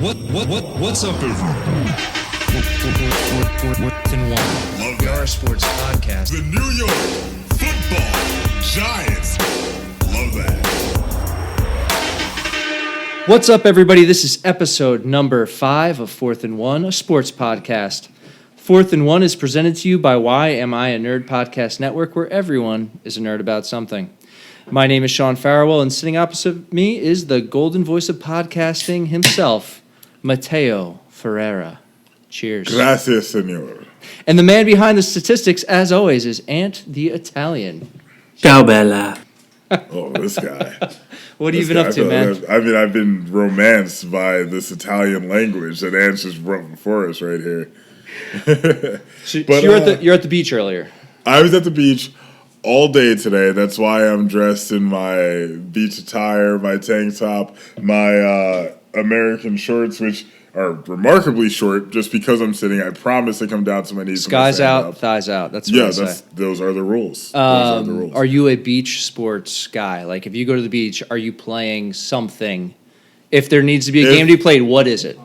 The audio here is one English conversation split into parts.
What's up, everyone? Fourth and one. Love We are a that. sports podcast. The New York Football Giants. Love that. What's up, everybody? This is episode number 5 of Fourth and One, a sports podcast. Fourth and One is presented to you by Why Am I a Nerd podcast network, where everyone is a nerd about something. My name is Sean Farwell, and sitting opposite me is the golden voice of podcasting himself, Matteo Ferreira. Cheers. Gracias, senor. And the man behind the statistics, as always, is Ant the Italian. Ciao, Bella. Oh, this guy. What have you This been guy, up to, man? I mean, I've been romanced by this Italian language that Ant's just brought before us right here. So But, you're at the beach earlier. I was at the beach all day today. That's why I'm dressed in my beach attire, my tank top, my American shorts, which are remarkably short just because I'm sitting. I promise they come down to my knees. when I Skies stand out, up. thighs out. That's what I say. Those are the rules. Those are the rules. Are you a beach sports guy? Like, if you go to the beach, are you playing something? If there needs to be a game to be played, what is it?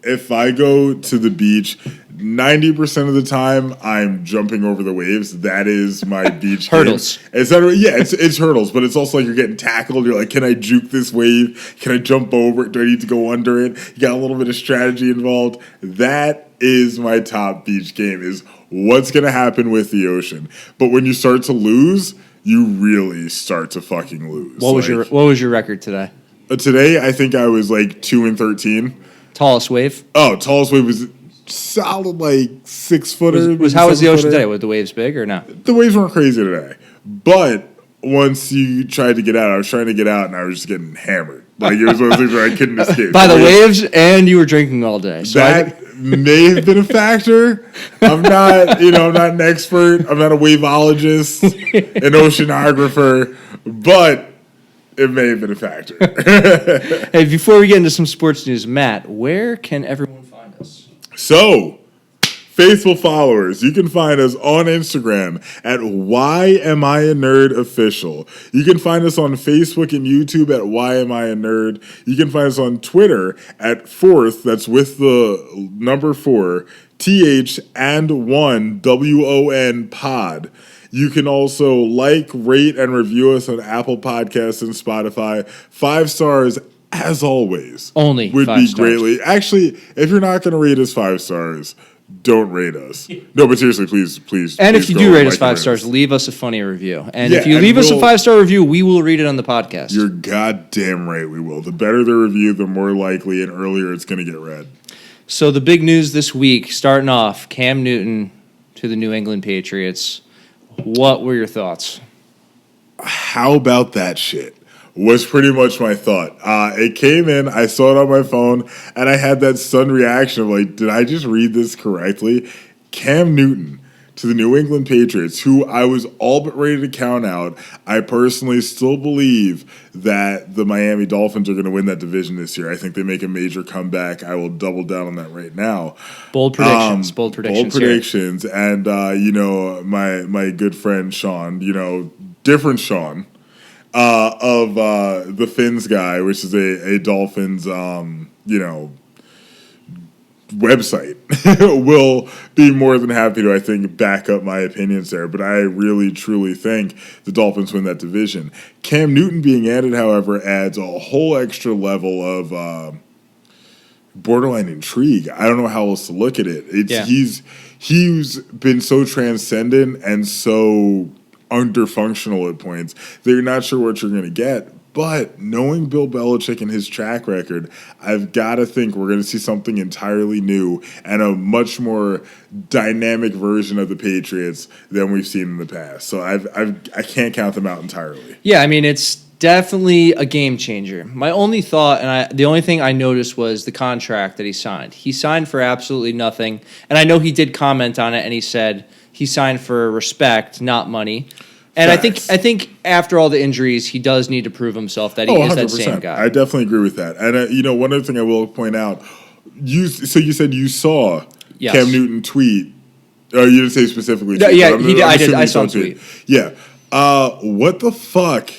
If I go to the beach, 90% of the time I'm jumping over the waves. That is my beach Hurdles. game. It's hurdles, but it's also like you're getting tackled. You're like, can I juke this wave? Can I jump over it? Do I need to go under it? You got a little bit of strategy involved. That is my top beach game, is what's going to happen with the ocean. But when you start to lose, you really start to fucking lose. What was your record today? Today, I think I was like 2-13. Tallest wave? Oh, tallest wave was solid, like 6 footer. How was the ocean today? Were the waves big or not? The waves weren't crazy today, but once you tried to get out, I was trying to get out and I was just getting hammered. Like, it was one of those things where I couldn't escape. By the waves, and you were drinking all day. So That may have been a factor. I'm not an expert. I'm not a waveologist, an oceanographer, but it may have been a factor. hey, before we get into some sports news, Matt, where can everyone find us? So, faithful followers, you can find us on Instagram at Why Am I a Nerd Official. You can find us on Facebook and YouTube at Why Am I a Nerd. You can find us on Twitter at Fourth, that's with the number 4, TH and 1 WON pod. You can also like, rate, and review us on Apple Podcasts and Spotify. 5 stars, as always. Only would 5 be stars. greatly. Actually, if you're not going to rate us 5 stars, don't rate us. No, but seriously, please. And if please you go do rate like us 5 and stars, leave us a funny review. And Yeah, if you and leave us a we'll- 5-star review, we will read it on the podcast. You're goddamn right we will. The better the review, the more likely and earlier it's going to get read. So the big news this week, starting off, Cam Newton to the New England Patriots. What were your thoughts? How about that shit? Was pretty much my thought. It came in, I saw it on my phone, and I had that stunned reaction of like, did I just read this correctly? Cam Newton to the New England Patriots, who I was all but ready to count out. I personally still believe that the Miami Dolphins are going to win that division this year. I think they make a major comeback. I will double down on that right now. Bold predictions. Bold predictions. Bold predictions. And, my good friend Sean, different Sean, of the Fins guy, which is a Dolphins, website, will be more than happy to, I think, back up my opinions there. But I really, truly think the Dolphins win that division. Cam Newton being added, however, adds a whole extra level of borderline intrigue. I don't know how else to look at it. He's been so transcendent and so underfunctional at points that you're not sure what you're going to get. But knowing Bill Belichick and his track record, I've got to think we're going to see something entirely new and a much more dynamic version of the Patriots than we've seen in the past. So I can't count them out entirely. Yeah, I mean, it's definitely a game changer. My only thought, and the only thing I noticed was the contract that he signed. He signed for absolutely nothing. And I know he did comment on it, and he said he signed for respect, not money. And Facts. I think after all the injuries, he does need to prove himself that he is that same guy. I definitely agree with that. And one other thing I will point out, you said you saw Yes. Cam Newton tweet. Oh, you didn't say specifically. No, tweet, yeah, but he did. I did. assuming I you saw him Yeah. What the fuck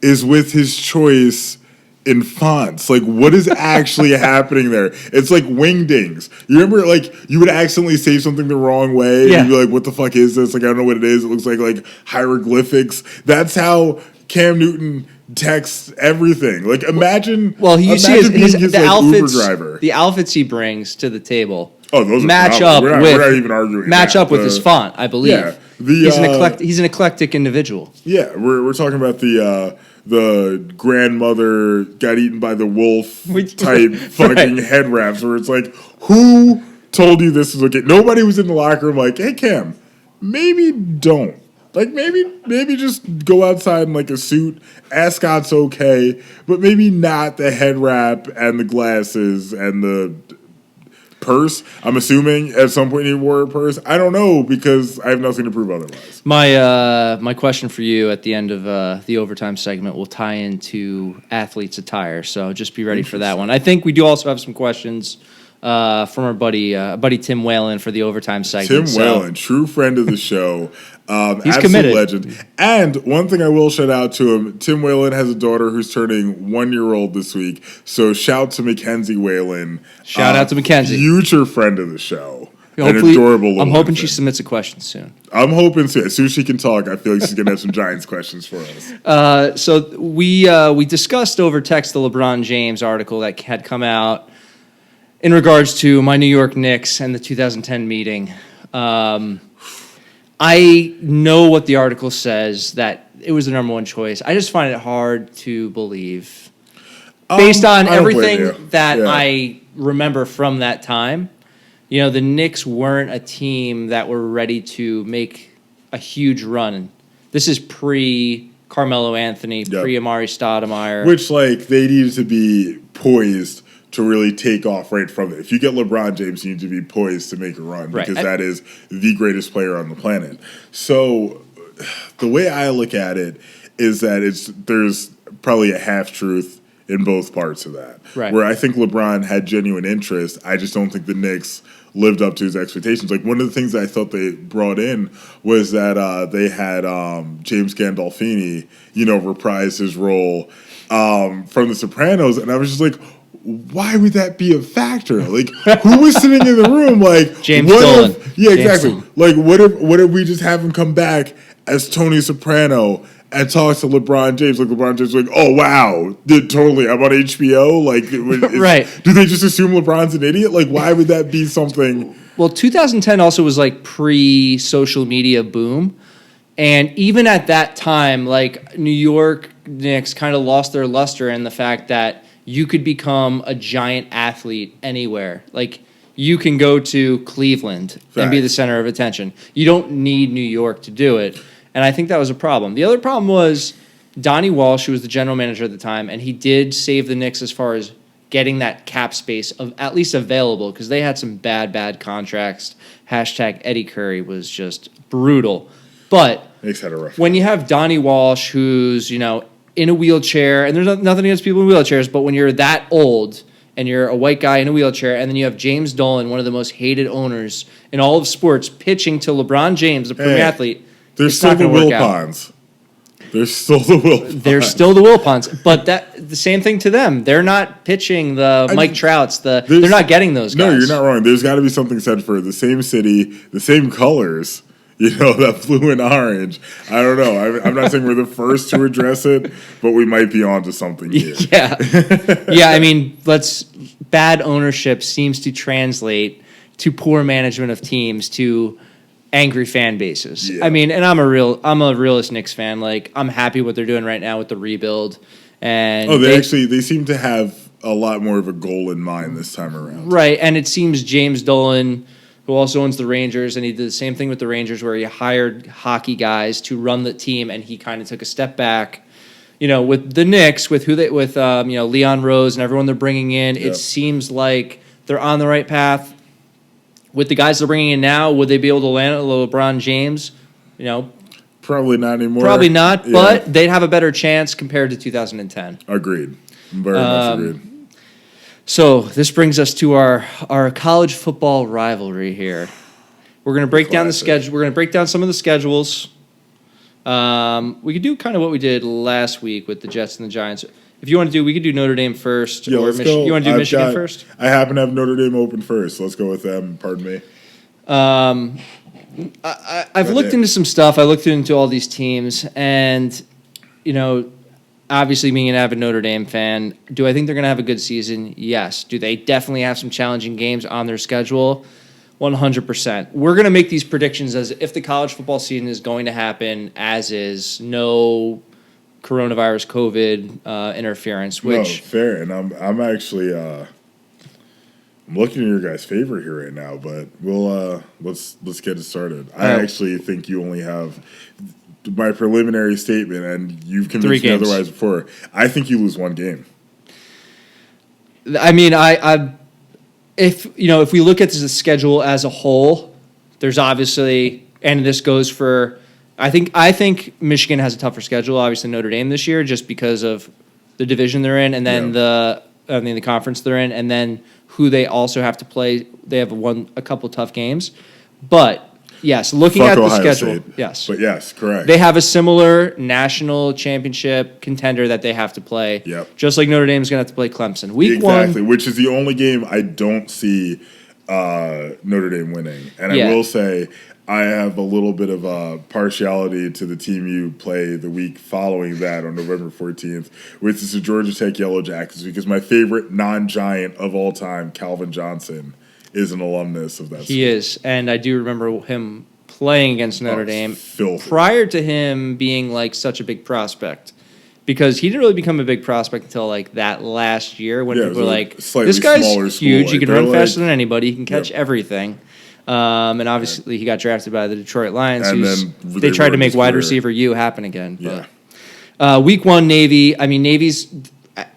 is with his choice in fonts. Like, what is actually happening there? It's like wingdings. You remember, like, you would accidentally say something the wrong way, and Yeah. you'd be like, what the fuck is this? Like, I don't know what it is. It looks like hieroglyphics. That's how Cam Newton texts everything. Like, imagine, Well, you see imagine his being the like, outfits, Uber driver. the outfits he brings to the table. Oh, those are match phenomenal. up We're not even arguing that. with his font, I believe. Yeah, He's an eclectic individual. Yeah, we're talking about the grandmother got eaten by the wolf type fucking head wraps where it's like, who told you this is okay? Nobody was in the locker room like, hey Cam, maybe don't. Like maybe just go outside in like a suit. Ascot's okay, but maybe not the head wrap and the glasses and the purse. I'm assuming at some point he wore a purse. I don't know because I have nothing to prove otherwise. My question for you at the end of the overtime segment will tie into athletes' attire, so just be ready for that one. I think we do also have some questions from our buddy Tim Whalen for the overtime segment. Tim Whalen, true friend of the show. He's absolute committed. Legend. And one thing I will shout out to him, Tim Whalen has a daughter who's turning 1 year old this week. So shout to Mackenzie Whalen. Shout out to Mackenzie. Future friend of the show. Hopefully, An adorable little I'm hoping infant. she submits a question soon. I'm hoping so. As soon as she can talk, I feel like she's going to have some Giants questions for us. So we discussed over text the LeBron James article that had come out in regards to my New York Knicks and the 2010 meeting. I know what the article says, that it was the number one choice. I just find it hard to believe. Based on I don't blame everything you. that Yeah. I remember from that time, you know, the Knicks weren't a team that were ready to make a huge run. This is pre-Carmelo Anthony, Yep. pre-Amari Stoudemire. Which, like, they needed to be poised to really take off right from it. If you get LeBron James, you need to be poised to make a run Right. because that is the greatest player on the planet. So the way I look at it is that there's probably a half truth in both parts of that. Right. Where I think LeBron had genuine interest, I just don't think the Knicks lived up to his expectations. Like, one of the things that I thought they brought in was that they had James Gandolfini, reprise his role from The Sopranos, and I was just like, why would that be a factor? Like, who was sitting in the room? Like, James what Dolan. if? Yeah, James exactly. Dolan. Like, what if we just have him come back as Tony Soprano and talk to LeBron James? Like, LeBron James, like, oh wow, totally. I'm on HBO. Like, Right. Do they just assume LeBron's an idiot? Like, why would that be something? Well, 2010 also was like pre-social media boom. And even at that time, like, New York Knicks kind of lost their luster in the fact that you could become a giant athlete anywhere. Like, you can go to Cleveland and be the Facts. center of attention. You don't need New York to do it. And I think that was a problem. The other problem was Donnie Walsh, who was the general manager at the time, and he did save the Knicks as far as getting that cap space of at least available, because they had some bad contracts. Hashtag Eddie Curry was just brutal. But Knicks had a rough. when you have Donnie Walsh, who's, in a wheelchair, and there's nothing against people in wheelchairs, but when you're that old and you're a white guy in a wheelchair, and then you have James Dolan, one of the most hated owners in all of sports, pitching to LeBron James, the premier athlete, There's it's still not the gonna work out. Wilpons. There's still the Wilpons. They're still the Wilpons, but the same thing to them. They're not pitching the Mike Trouts. They're not getting those guys. No, you're not wrong. There's got to be something said for the same city, the same colors. That blue and orange. I don't know. I'm not saying we're the first to address it, but we might be onto something here. Yeah. Yeah, I mean, bad ownership seems to translate to poor management of teams, to angry fan bases. Yeah. I mean, and I'm a realist Knicks fan. Like, I'm happy what they're doing right now with the rebuild. And they seem to have a lot more of a goal in mind this time around. right, and it seems James Dolan, who also owns the Rangers, and he did the same thing with the Rangers where he hired hockey guys to run the team, and he kind of took a step back. With the Knicks, with Leon Rose and everyone they're bringing in, Yep. it seems like they're on the right path. With the guys they're bringing in now, would they be able to land a LeBron James? Probably not anymore. Probably not, Yeah. but they'd have a better chance compared to 2010. Agreed. Very much agreed. So this brings us to our college football rivalry here. We're going to break down the Classic. schedule. We're going to break down some of the schedules. We could do kind of what we did last week with the Jets and the Giants. If you want to do, we could do Notre Dame first. Yeah, let's go. You want to do Michigan first? I happen to have Notre Dame open first. Let's go with them. Pardon me. I've looked into some stuff. I looked into all these teams, and obviously being an avid Notre Dame fan, do I think they're going to have a good season? Yes. Do they definitely have some challenging games on their schedule? 100%. We're going to make these predictions as if the college football season is going to happen as is, no coronavirus, COVID interference. Which fair, and I'm actually I'm looking at your guys' favor here right now, but we'll let's get it started. I actually think you only have my preliminary statement, and you've convinced me otherwise before. I think you lose one game. I mean, if we look at the schedule as a whole, there's obviously, and this goes for, I think Michigan has a tougher schedule, obviously Notre Dame this year, just because of the division they're in, and then the conference they're in, and then who they also have to play. They have a couple tough games, but yes, looking at the schedule, yes, but yes, correct. They have a similar national championship contender that they have to play. Yep. Just like Notre Dame's going to have to play Clemson. Week exactly, 1, which is the only game I don't see Notre Dame winning. And I will say I have a little bit of a partiality to the team you play the week following that on November 14th, which is the Georgia Tech Yellow Jackets, because my favorite non-giant of all time, Calvin Johnson, is an alumnus of that school. He is, and I do remember him playing against Notre Dame filthy. Prior to him being like such a big prospect, because he didn't really become a big prospect until like that last year when people were like, "This guy's huge. He can run faster than anybody. He can catch everything." And obviously, he got drafted by the Detroit Lions. And then they tried to make wide receiver U happen again. But, week 1, Navy. I mean, Navy's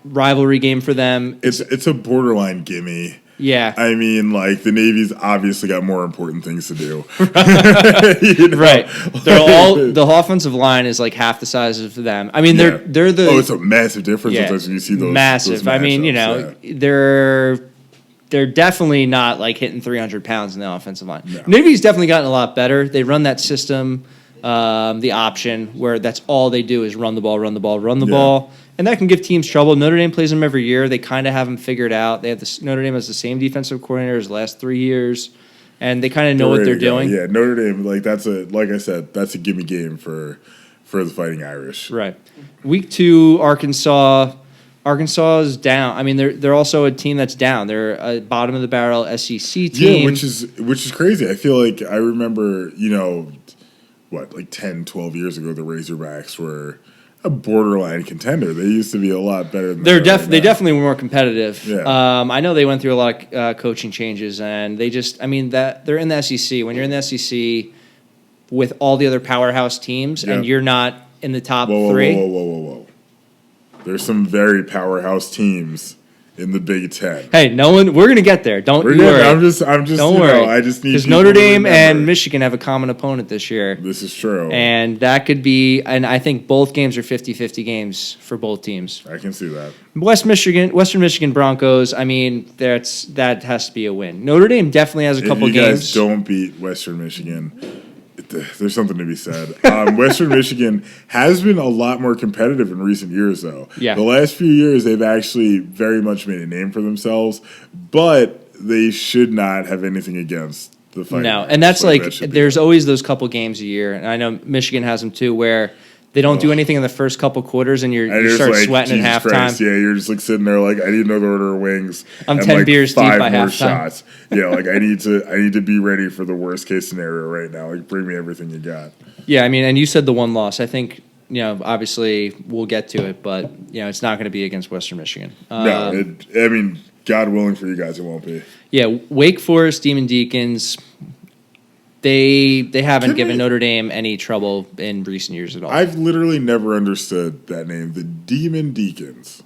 rivalry game for them. It's a borderline gimme. Yeah. I mean, like, the Navy's obviously got more important things to do. Right. The offensive line is like half the size of them. I mean, they're the... Oh, it's a massive difference sometimes when you see those. Massive. Those I mean, they're definitely not like hitting 300 pounds in the offensive line. No. Navy's definitely gotten a lot better. They run that system, the option, where that's all they do is run the ball. And that can give teams trouble. Notre Dame plays them every year. They kind of have them figured out. Notre Dame has the same defensive coordinator as the last 3 years, and they kind of know what they're doing. Yeah, Notre Dame, like I said, that's a gimme game for the Fighting Irish. Right. Week 2, Arkansas. Arkansas is down. I mean, they're also a team that's down. They're a bottom of the barrel SEC team. Yeah, which is crazy. I feel like I remember, 10, 12 years ago, the Razorbacks were a borderline contender. They used to be a lot better than they definitely were more competitive. Yeah. I know they went through a lot of coaching changes, and they're in the SEC. When you're in the SEC with all the other powerhouse teams, and you're not in the top 3. Whoa. There's some very powerhouse teams in the Big Ten. Hey, we're going to get there. Don't worry. I'm just. Don't worry. I just need because Notre Dame and Michigan have a common opponent this year. This is true, and that could be. And I think both games are 50-50 games for both teams. I can see that. Western Michigan Broncos. I mean, that has to be a win. Notre Dame definitely has a couple games. If you guys don't beat Western Michigan, there's something to be said. Western Michigan has been a lot more competitive in recent years, though. Yeah. The last few years, they've actually very much made a name for themselves, but they should not have anything against the Fighting Irish. And that's there's always those couple games a year, and I know Michigan has them too, where they don't do anything in the first couple quarters, and you start sweating at halftime. Christ, yeah, you're just sitting there I need another order of wings. I'm 10 beers deep by halftime. Shots. Yeah, I need to be ready for the worst case scenario right now. Bring me everything you got. Yeah, I mean, and you said the one loss. I think obviously we'll get to it, but it's not going to be against Western Michigan. No, God willing for you guys, it won't be. Yeah, Wake Forest, Demon Deacons. They haven't given Notre Dame any trouble in recent years at all. I've literally never understood that name, the Demon Deacons.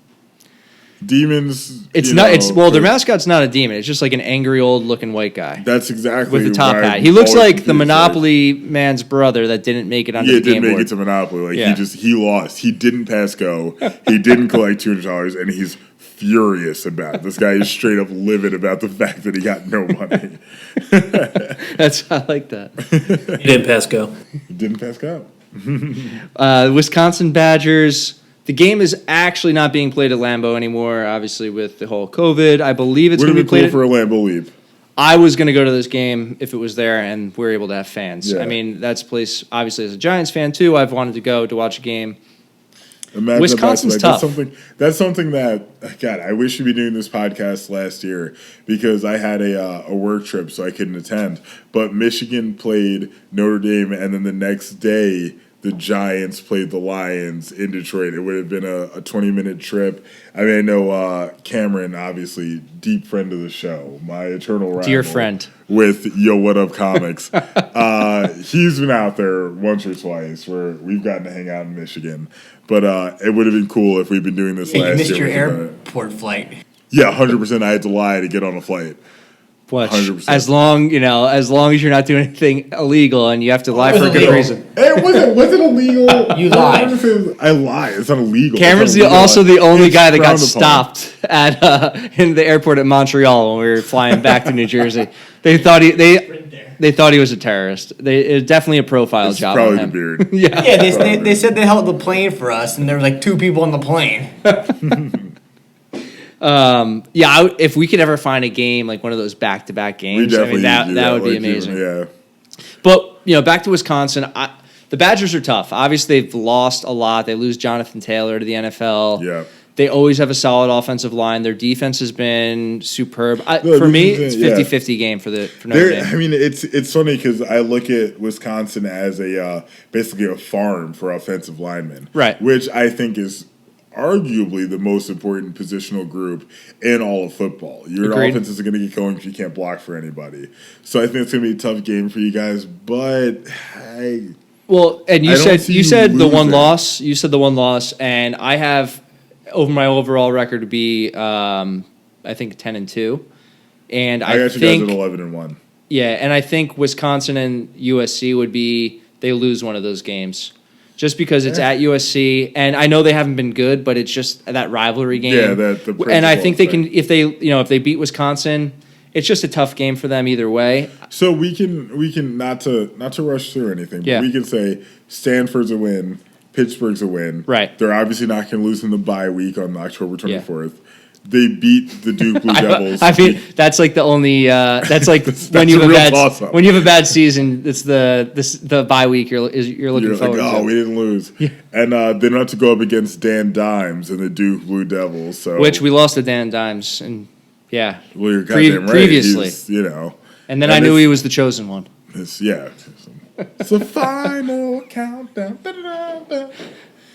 Demons. Their mascot's not a demon. It's just like an angry old looking white guy. That's exactly with a top hat. He looks like the Monopoly man's brother that didn't make it onto the game board. Yeah, didn't make it to Monopoly. He lost. He didn't pass go. He didn't collect $200, and he's furious about it. This guy is straight up livid about the fact that he got no money. I like that. He didn't pass go. He didn't pass go. Wisconsin Badgers, The game is actually not being played at Lambeau anymore, obviously with the whole COVID. I believe it's going to be played for a Lambeau Leap. I was going to go to this game if it was there and we're able to have fans. Yeah. I mean, that's a place, obviously, as a Giants fan, too, I've wanted to go to watch a game. Imagine Wisconsin's tough. That's something that, God, I wish we'd be doing this podcast last year because I had a work trip, so I couldn't attend. But Michigan played Notre Dame, and then the next day, the Giants played the Lions in Detroit. It would have been a 20-minute trip. I mean, I know Cameron, obviously, deep friend of the show, my eternal rival. Dear friend. With Yo What Up Comics. He's been out there once or twice where we've gotten to hang out in Michigan. But it would have been cool if we'd been doing this last year. You missed your airport flight. Yeah, 100%. I had to lie to get on a flight. What? 100%. As long as you're not doing anything illegal and you have to lie for a good illegal. reason. It wasn't illegal. You lied. I lied. It's not illegal. Cameron's also the only guy that got stopped at in the airport at Montreal when we were flying back to New Jersey. They thought he was a terrorist. It was definitely a profile It's job. probably on the him. beard. Yeah. They said they held the plane for us, and there was like 2 people on the plane. If we could ever find a game like one of those back-to-back We games, definitely that would be like amazing. Yeah. But back to Wisconsin. The Badgers are tough. Obviously, they've lost a lot. They lose Jonathan Taylor to the NFL. Yeah. They always have a solid offensive line. Their defense has been superb. No, For me, this it's is it, 50-50 game for Notre Dame. I mean, it's funny because I look at Wisconsin as basically a farm for offensive linemen, Right. Which I think is arguably the most important positional group in all of football. Your Agreed. offense isn't going to get going if you can't block for anybody. So I think it's going to be a tough game for you guys. But Well, and I you don't said see you you said the one losing. loss. You said the one loss, and I have over my overall record to be I think 10-2, and I got you think guys at 11-1. yeah, and I think Wisconsin and USC would be they lose one of those games. Just because it's at USC, and I know they haven't been good, but it's just that rivalry game. Yeah, the and I principle think they can thing. if they beat Wisconsin, it's just a tough game for them either way. So we can not to rush through anything, but Yeah. we can say Stanford's a win, Pittsburgh's a win. Right. They're obviously not going to lose in the bye week on October 24th. They beat the Duke Blue Devils. I mean, that's like the only. That's like when a you have a real bad toss-up. when you have a bad season. It's the bye week you're looking You're like, forward oh, to. we didn't lose. And they don't have to go up against Dan Dimes and the Duke Blue Devils. So Which we lost to Dan Dimes, and yeah, well, you're goddamn right. previously. He's, and then I knew he was the chosen one. It's the final countdown. Da-da-da-da.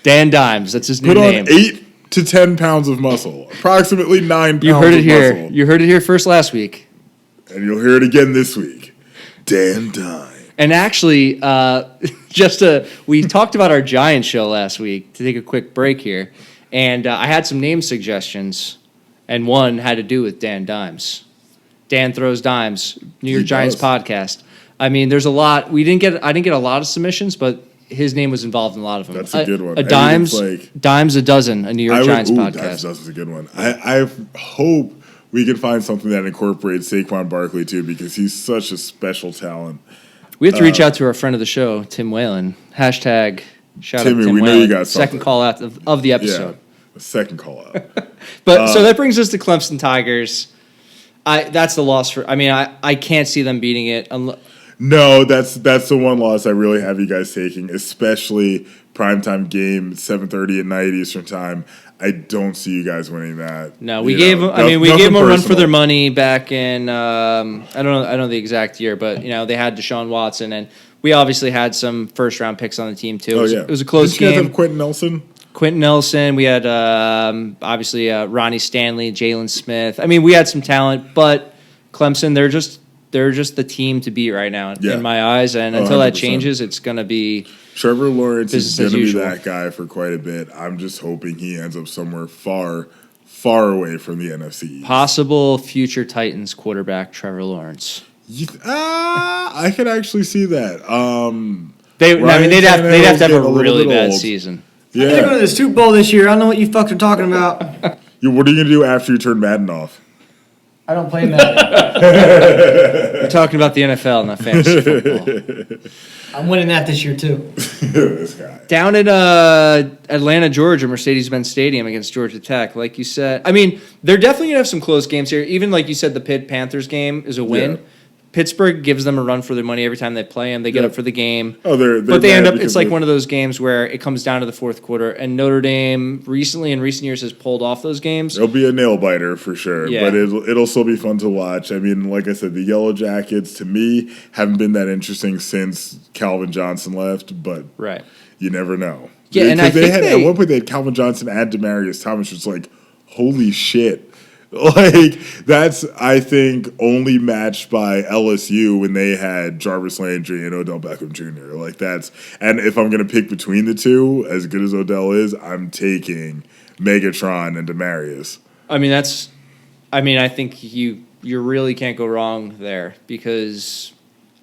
Dan Dimes, that's his new Put on name. 8 to 10 pounds of muscle, approximately 9 pounds You heard it of here. muscle. You heard it here first last week. And you'll hear it again this week. Dan Dime. And actually, we talked about our Giant show last week to take a quick break here, and I had some name suggestions, and one had to do with Dan Dimes. Dan Throws Dimes, New York He Giants does. podcast. I mean, there's a lot. I didn't get a lot of submissions, but his name was involved in a lot of them. That's a good one. A I mean, Dimes, it's like- Dimes a dozen, a New York Giants podcast. That's a good one. I hope we can find something that incorporates Saquon Barkley too, because he's such a special talent. We have to reach out to our friend of the show, Tim Whalen. Hashtag shout Timmy, out Tim we know Whalen. you got Second something. call out of the episode. Yeah, a second call out. But so that brings us to Clemson Tigers. That's the loss for. I mean, I can't see them beating it. No, that's the one loss I really have you guys taking, especially primetime game, 7:30 at night Eastern time. I don't see you guys winning that. No, we You gave know, them. I mean, we nothing gave them a run for personal. their money back in. I don't know the exact year, but they had Deshaun Watson, and we obviously had some first round picks on the team too. Oh yeah, It was a close Did you guys game. have Quentin Nelson? Quentin Nelson. We had obviously Ronnie Stanley, Jalen Smith. I mean, we had some talent, but Clemson, they're just the team to beat right now Yeah. in my eyes. And Oh, until that 100%. changes, it's going to be Trevor Lawrence is Business going as to be usual. that guy for quite a bit. I'm just hoping he ends up somewhere far, far away from the NFC East. possible future Titans quarterback Trevor Lawrence. I could actually see that. They'd Ryan have to have Tannehill's a getting a little really bit bad old. season. They're going to Yeah. the Super Bowl this year. I don't know what you fucks are talking about. What are you going to do after you turn Madden off? I don't play Madden. We're talking about the NFL, not fantasy football. I'm winning that this year too. This guy. Down in Atlanta, Georgia, Mercedes-Benz Stadium against Georgia Tech, like you said. I mean, they're definitely going to have some close games here. Even like you said, the Pitt-Panthers game is a win. Yeah. Pittsburgh gives them a run for their money every time they play them. They get Yeah. up for the game. Oh, they're But they mad end up, because it's like of- one of those games where it comes down to the fourth quarter. And Notre Dame recently, in recent years, has pulled off those games. It'll be a nail biter for sure, Yeah. but it'll still be fun to watch. I mean, like I said, the Yellow Jackets to me haven't been that interesting since Calvin Johnson left, but Right. you never know. Yeah, and I Because think had they- at one point they had Calvin Johnson and Demarius Thomas, which is like, holy shit. Like that's I think only matched by LSU when they had Jarvis Landry and Odell Beckham Jr. Like that's and if I'm gonna pick between the two, as good as Odell is, I'm taking Megatron and Demarius. I mean, I think you really can't go wrong there because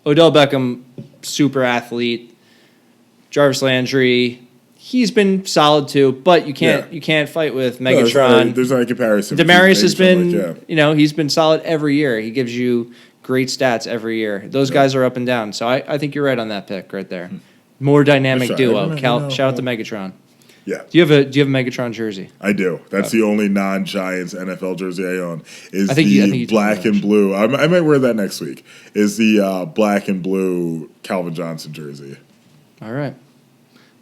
Odell Beckham, super athlete. Jarvis Landry, he's been solid too, but you can't fight with No, Megatron. there's not a comparison. between Demarius has been, Megatron, he's been solid every year. He gives you great stats every year. Those guys are up and down. So I think you're right on that pick right there. More dynamic Sure. duo. I know. Shout out to Megatron. Yeah, Do you have a Megatron jersey? I do. That's the only non-Giants NFL jersey I own. Is I think the you told me black that, and blue? I might wear that next week. Is the black and blue Calvin Johnson jersey? All right.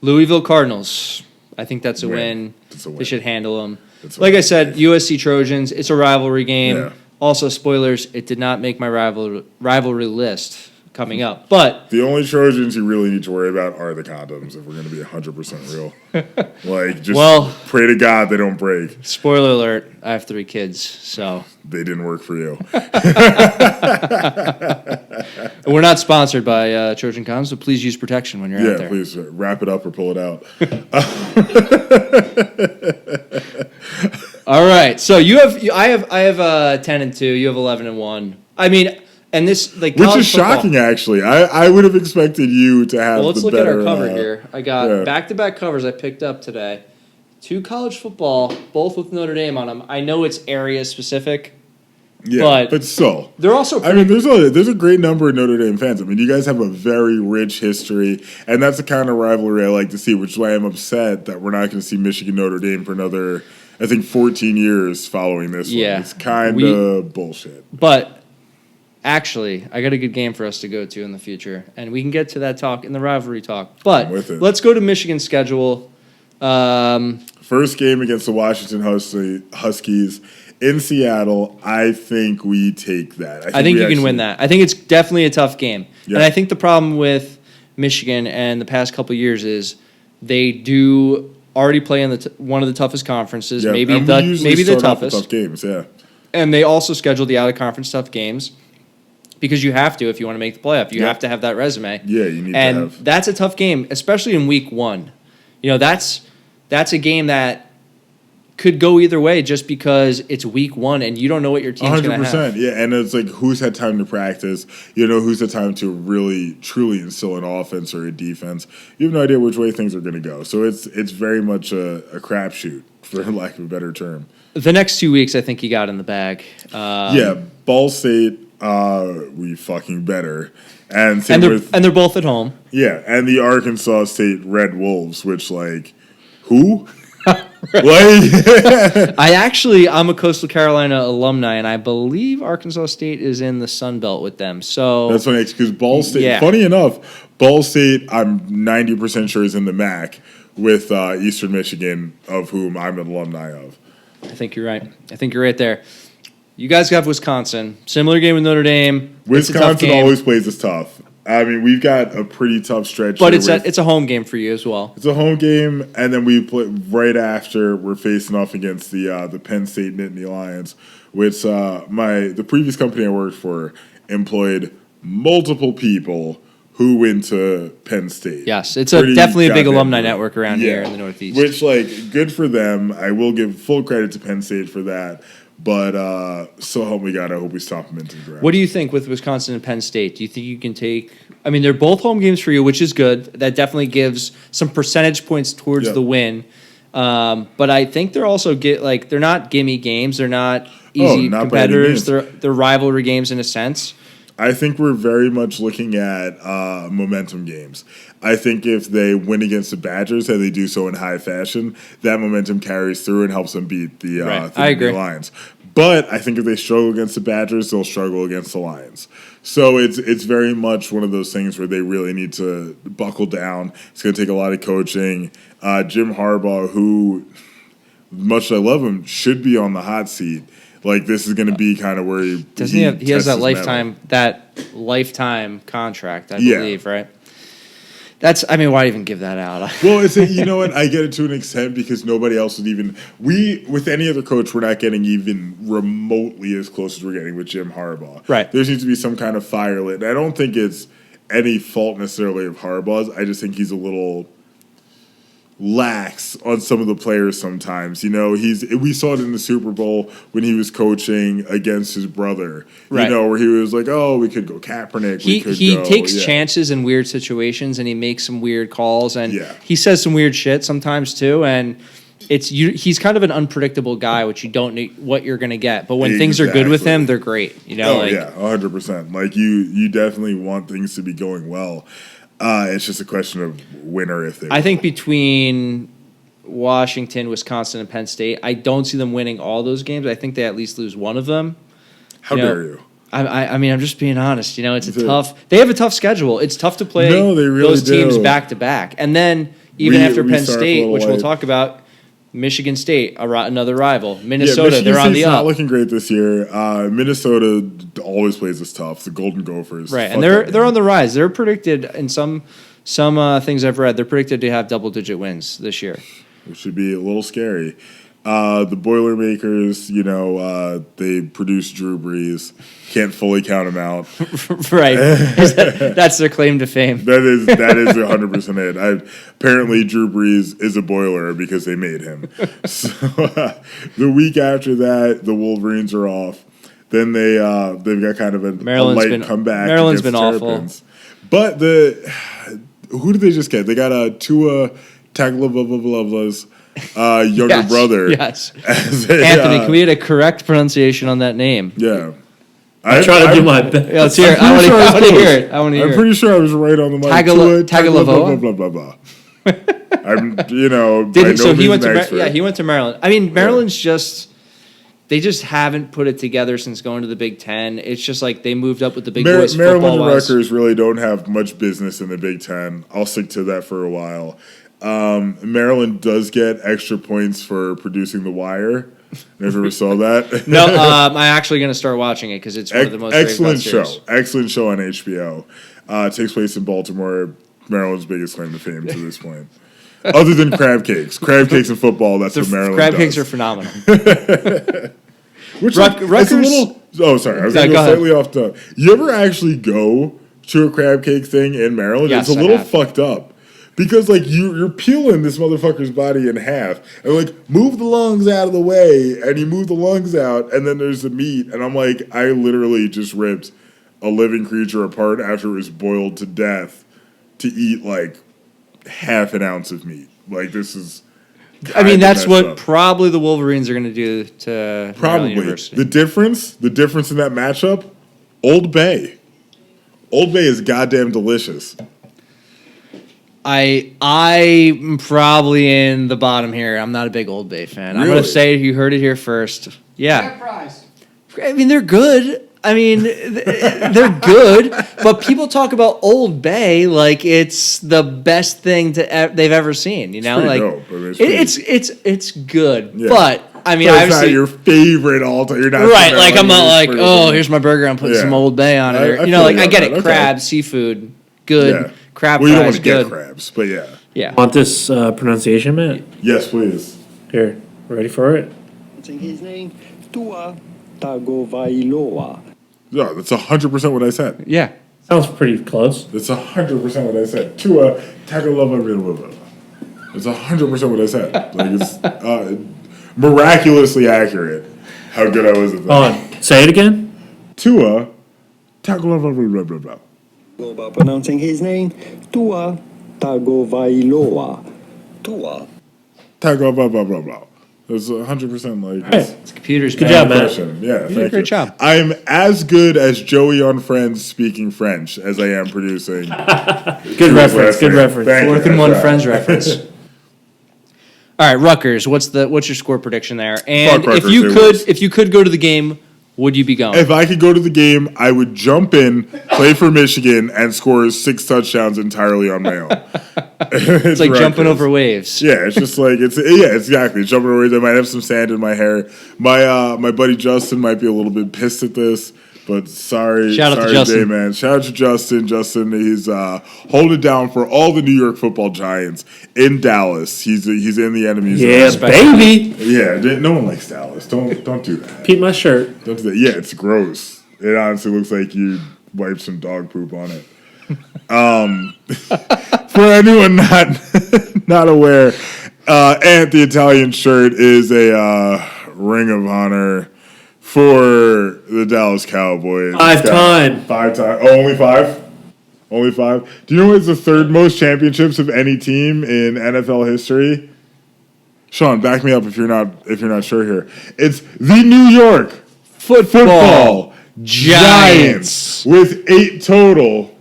Louisville Cardinals. I think that's a Win. win. It's a win. They should handle them. It's a Like win. I said, USC Trojans. It's a rivalry game. Yeah. Also, spoilers. It did not make my rivalry list coming up, but The only Trojans you really need to worry about are the condoms. If we're going to be 100% real, like just Well- pray to God they don't break. spoiler alert: I have 3 kids, so They didn't work for you. we're not sponsored by Trojan Condoms. So please use protection when you're out Yeah, there. please wrap it up or pull it out. All right, so I have 10 and 2. You have 11 and 1. I mean, and this like Which college is football- shocking, actually. I would have expected you to have. Well, let's the look better, at our cover here. I got yeah. back-to-back covers I picked up today. 2 college football, both with Notre Dame on them. I know it's area specific. Yeah, but still, They're also I mean, there's a great number of Notre Dame fans. I mean, you guys have a very rich history, and that's the kind of rivalry I like to see. Which is why I'm upset that we're not going to see Michigan Notre Dame for another, I think, 14 years following this Yeah. one. It's kind of bullshit. But actually, I got a good game for us to go to in the future, and we can get to that talk in the rivalry talk. But I'm with it. let's go to Michigan's schedule. First game against the Washington Huskies in Seattle. I think we take that. I think we you can win actually- that. I think it's definitely a tough game. Yeah. And I think the problem with Michigan and the past couple of years is they do already play in one of the toughest conferences, Yeah, maybe and we usually the start off with toughest. tough games. Yeah, And they also schedule the out-of-conference tough games because you have to if you want to make the playoff. You Yeah. have to have that resume. Yeah, you need to and have- that's a tough game, especially in week 1. You know, that's a game that could go either way just because it's week 1 and you don't know what your team's going to have. Yeah, and it's like who's had time to practice? You know, who's had time to really truly instill an offense or a defense? You have no idea which way things are going to go. So it's very much a crapshoot, for lack of a better term. The next 2 weeks, I think he got in the bag. Yeah, Ball State, we fucking better, and same with And they're both at home. yeah, and the Arkansas State Red Wolves, which like who? Like I'm a Coastal Carolina alumni, and I believe Arkansas State is in the Sun Belt with them. So that's funny because Ball State. Yeah. Funny enough, Ball State, I'm 90% sure is in the MAC with Eastern Michigan, of whom I'm an alumni of. I think you're right. I think you're right there. You guys got Wisconsin. Similar game with Notre Dame. It's a tough Wisconsin game, always plays us tough. I mean, we've got a pretty tough stretch. but here it's a home game for you as well. It's a home game, and then we play right after. We're facing off against the Penn State Nittany Lions, which the previous company I worked for employed multiple people who went to Penn State. Yes, it's Pretty definitely a big goddamn alumni good. network around Yeah. here in the Northeast. Which, like, good for them. I will give full credit to Penn State for that. But so help me God, I hope we stop them into the draft. What do you think with Wisconsin and Penn State? Do you think you can take? I mean, they're both home games for you, which is good. That definitely gives some percentage points towards Yeah. the win. But I think they're also they're not gimme games. They're not easy not by any competitors. means. They're rivalry games in a sense. I think we're very much looking at momentum games. I think if they win against the Badgers and they do so in high fashion, that momentum carries through and helps them beat the I agree. Lions. But I think if they struggle against the Badgers, they'll struggle against the Lions. So it's very much one of those things where they really need to buckle down. It's going to take a lot of coaching. Jim Harbaugh, who, much as I love him, should be on the hot seat. Like, this is going to be kind of where he Doesn't he have tests that his lifetime contract, I Yeah. believe, right? Why even give that out? Well, you know what? I get it to an extent because nobody else would even. With any other coach, we're not getting even remotely as close as we're getting with Jim Harbaugh. Right. There needs to be some kind of fire lit. And I don't think it's any fault necessarily of Harbaugh's. I just think he's a little lax on some of the players sometimes. You know, we saw it in the Super Bowl when he was coaching against his brother. Right. You know, where he was like, "Oh, we could go Kaepernick." He takes chances in weird situations and he makes some weird calls and he says some weird shit sometimes too. And he's kind of an unpredictable guy, which you don't know what you're going to get. But when things are good with him, they're great. You know, 100%. Like you definitely want things to be going well. It's just a question of when or if they. I think between Washington, Wisconsin, and Penn State, I don't see them winning all those games. I think they at least lose one of them. How dare you? I mean, I'm just being honest. You know, they have a tough schedule. It's tough to play they really those teams do. back to back. And then even after Penn start State, which we'll late. talk about, Michigan State, another rival. Minnesota, Michigan they're on the State's not up. looking great this year. Minnesota always plays us tough. The Golden Gophers, Right, and they're on the rise. They're predicted in some things I've read. They're predicted to have double-digit wins this year. Which should be a little scary. The Boilermakers, they produce Drew Brees. Can't fully count him out. Right, that's their claim to fame. That is 100% it. Apparently, Drew Brees is a Boiler because they made him. So the week after that, the Wolverines are off. Then they've got kind of a light comeback. Maryland's against been awful. Terrapins. But who did they just get? They got a Tua Tagovailoa's younger brother. Yes, Anthony, can we get a correct pronunciation on that name? Yeah. I try to do my best. Yeah, let's hear it. I want to hear it. I'm pretty sure I was right on the mic. Tagovailoa? Blah, blah, blah. I'm, he went to Maryland. I mean, Maryland's they just haven't put it together since going to the Big Ten. It's just like they moved up with the big boys Maryland and football-wise. Rutgers really don't have much business in the Big Ten. I'll stick to that for a while. Maryland does get extra points for producing The Wire. Never saw that. No, I'm actually going to start watching it because it's one of the most excellent show. series. Excellent show on HBO. It takes place in Baltimore, Maryland's biggest claim to fame to this point. Other than crab cakes. Crab cakes and football, that's what Maryland crab does. cakes are phenomenal. Which Rutgers. a little. Oh, sorry. I was going to go slightly off the. You ever actually go to a crab cake thing in Maryland? Yes, it's a little fucked up. Because, you're peeling this motherfucker's body in half. And, move the lungs out of the way. And you move the lungs out. And then there's the meat. And I'm like, I literally just ripped a living creature apart after it was boiled to death to eat, half an ounce of meat. This is. I mean, that's what probably the Wolverines are going to do to Maryland University. The difference in that matchup, Old Bay. Old Bay is goddamn delicious. I'm probably in the bottom here. I'm not a big Old Bay fan. I'm going to say you heard it here first. Yeah. I mean, they're good. I mean, they're good, but people talk about Old Bay like it's the best thing they've ever seen. You know, it's good, Yeah. But I mean, it's obviously not your favorite all time. You're not right. I'm not like, oh, here's my burger. I'm putting Yeah. some Old Bay on it. I get it. Crab, seafood, good. Yeah. Crab well, you don't fries, want to get good. crabs, but yeah. Yeah. Want this pronunciation, Matt? Yes, please. Here, ready for it? His name, Tua Tagovailoa. Yeah, that's 100% what I said. Yeah. Sounds pretty close. That's 100% what I said. Tua Tagovailoa. That's 100% what I said. It's miraculously accurate. How good I was at that. Hold on. Say it again. Tua Tagovailoa. Go about pronouncing his name, Tua Tagovailoa. Tua. Tagovailoa. It was 100% like. Hey, Computer's Good bad. job, Matt. Impression. Yeah, did a thank great you. job. I'm as good as Joey on Friends speaking French as I am producing. good reference. Good reference. Thank you. Fourth and one That's right. Friends reference. All right, Rutgers. What's your score prediction there? And Fuck if Rutgers, you they could lose. go to the game, would you be going? If I could go to the game, I would jump in, play for Michigan, and score 6 touchdowns entirely on my own. It's like jumping over waves. Yeah, it's just like exactly jumping over waves. I might have some sand in my hair. My buddy Justin might be a little bit pissed at this, but sorry, Shout out to sorry, Justin. Jay, man. Shout out to Justin. Justin, he's holding it down for all the New York Football Giants in Dallas. He's in the enemy Yeah, zone. baby. Yeah, no one likes Dallas. Don't do that. Keep my shirt. Don't do that. Yeah, it's gross. It honestly looks like you wiped some dog poop on it. For anyone not aware, Ant the Italian shirt is a Ring of Honor for the Dallas Cowboys. 5-time. 5-time. Oh, only 5? Only 5? Do you know it's the third most championships of any team in NFL history? Sean, back me up if you're not sure here. It's the New York Football Giants with 8 total.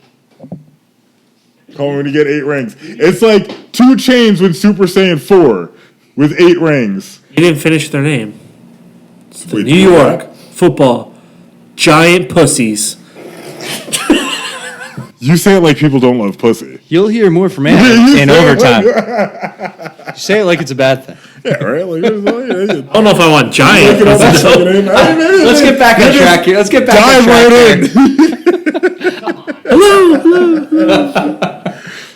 Call me when you get 8 rings. It's like 2 Chainz with Super Saiyan 4 with 8 rings. You didn't finish their name. It's the Wait, New York Football Giant Pussies. You say it like people don't love pussy. You'll hear more from You Anna in say it overtime. like- You say it like it's a bad thing. Yeah, right? Like, I don't know if I want Giant Look it up, Pussies. type it in. Let's get back on track here. Let's get back on Dive track right in.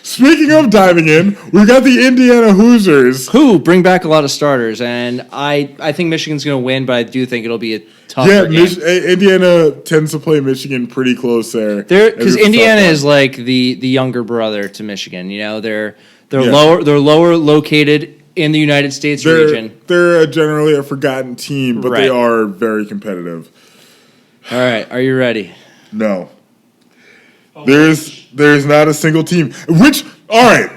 Speaking of diving in, we've got the Indiana Hoosiers. Who bring back a lot of starters, and I think Michigan's going to win, but I do think it'll be a tougher Yeah, game. Indiana tends to play Michigan pretty close there. Because It's a Indiana tough one. is like the younger brother to Michigan. You know, they're Yeah. lower located in the United States region. They're generally a forgotten team, but they Right. are very competitive. All right, are you ready? No. There's not a single team. All right.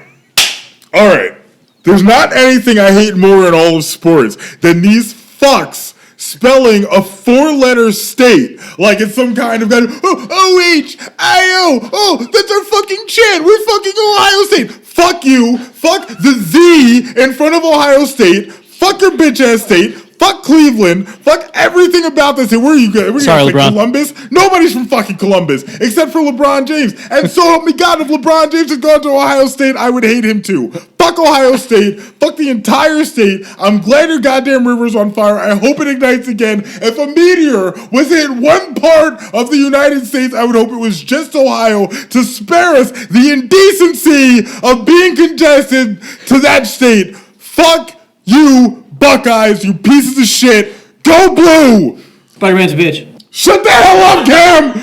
There's not anything I hate more in all of sports than these fucks spelling a 4-letter state like it's some kind of O-H-I-O. Oh, that's our fucking chant. We're fucking Ohio State. Fuck you. Fuck the Z in front of Ohio State. Fuck your bitch ass state. Fuck Cleveland. Fuck everything about this. Where are you going? Sorry, LeBron. Columbus? Nobody's from fucking Columbus except for LeBron James. And so help me God, if LeBron James had gone to Ohio State, I would hate him too. Fuck Ohio State. Fuck the entire state. I'm glad your goddamn river's on fire. I hope it ignites again. If a meteor was to hit one part of the United States, I would hope it was just Ohio to spare us the indecency of being contested to that state. Fuck you, Buckeyes, you pieces of shit. Go blue! Spider-Man's a bitch. Shut the hell up, Cam!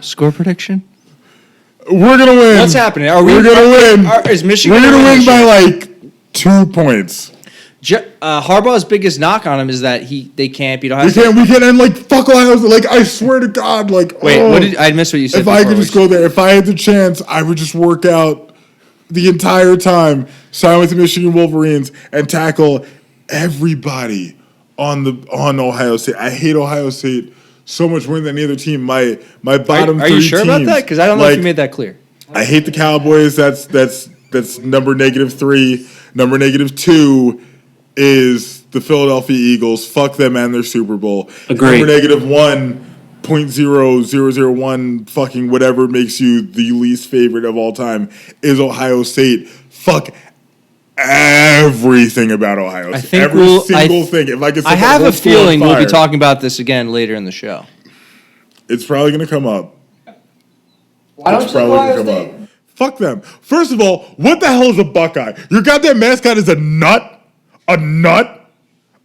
Score prediction? We're gonna win. What's happening? We're gonna win. Is Michigan? We're gonna gonna win by like 2 points. Harbaugh's biggest knock on him is that they can't beat Ohio State. We can't, and like fuck Ohio State. Like I swear to God, like Wait, oh, I missed what you said. if I before could we- just go there, if I had the chance, I would just work out the entire time, sign with the Michigan Wolverines, and tackle everybody on Ohio State. I hate Ohio State so much more than any other team. My bottom Are three you sure about teams, that? Because I don't know if like, you made that clear. I hate the Cowboys. That's number -3. Number -2 is the Philadelphia Eagles. Fuck them and their Super Bowl. Agreed. Number -1.0001 fucking whatever makes you the least favorite of all time is Ohio State. Fuck everything about Ohio State. I think every single thing. If I could, set I the have whole a school on feeling we'll be fire, talking about this again later in the show. It's probably gonna come up. Why don't It's you probably Ohio gonna come State? up. Fuck them. First of all, what the hell is a Buckeye? Your goddamn mascot is a nut? A nut?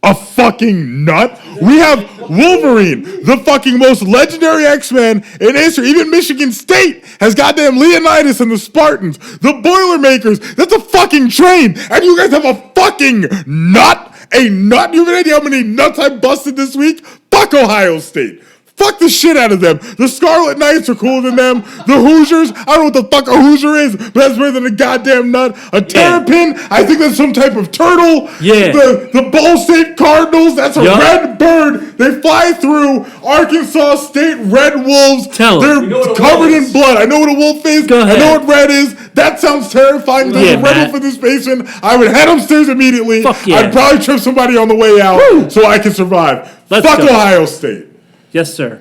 A fucking nut? We have Wolverine, the fucking most legendary X-Men in history. Even Michigan State has goddamn Leonidas and the Spartans. The Boilermakers, that's a fucking train. And you guys have a fucking nut? A nut? You have any idea how many nuts I busted this week? Fuck Ohio State. Fuck the shit out of them. The Scarlet Knights are cooler than them. The Hoosiers, I don't know what the fuck a Hoosier is, but that's better than a goddamn nut. A terrapin, I think that's some type of turtle. Yeah. The Ball State Cardinals, that's a red bird. They fly through Arkansas State Red Wolves. Tell 'em. They're You know what a covered wolf in is. blood. I know what a wolf is. Go ahead. I know what red is. That sounds terrifying. There's Yeah, a red Matt. wolf in this basement. I would head upstairs immediately. Fuck yeah. I'd probably trip somebody on the way out so I can survive. Let's Fuck go. Ohio State. Yes, sir.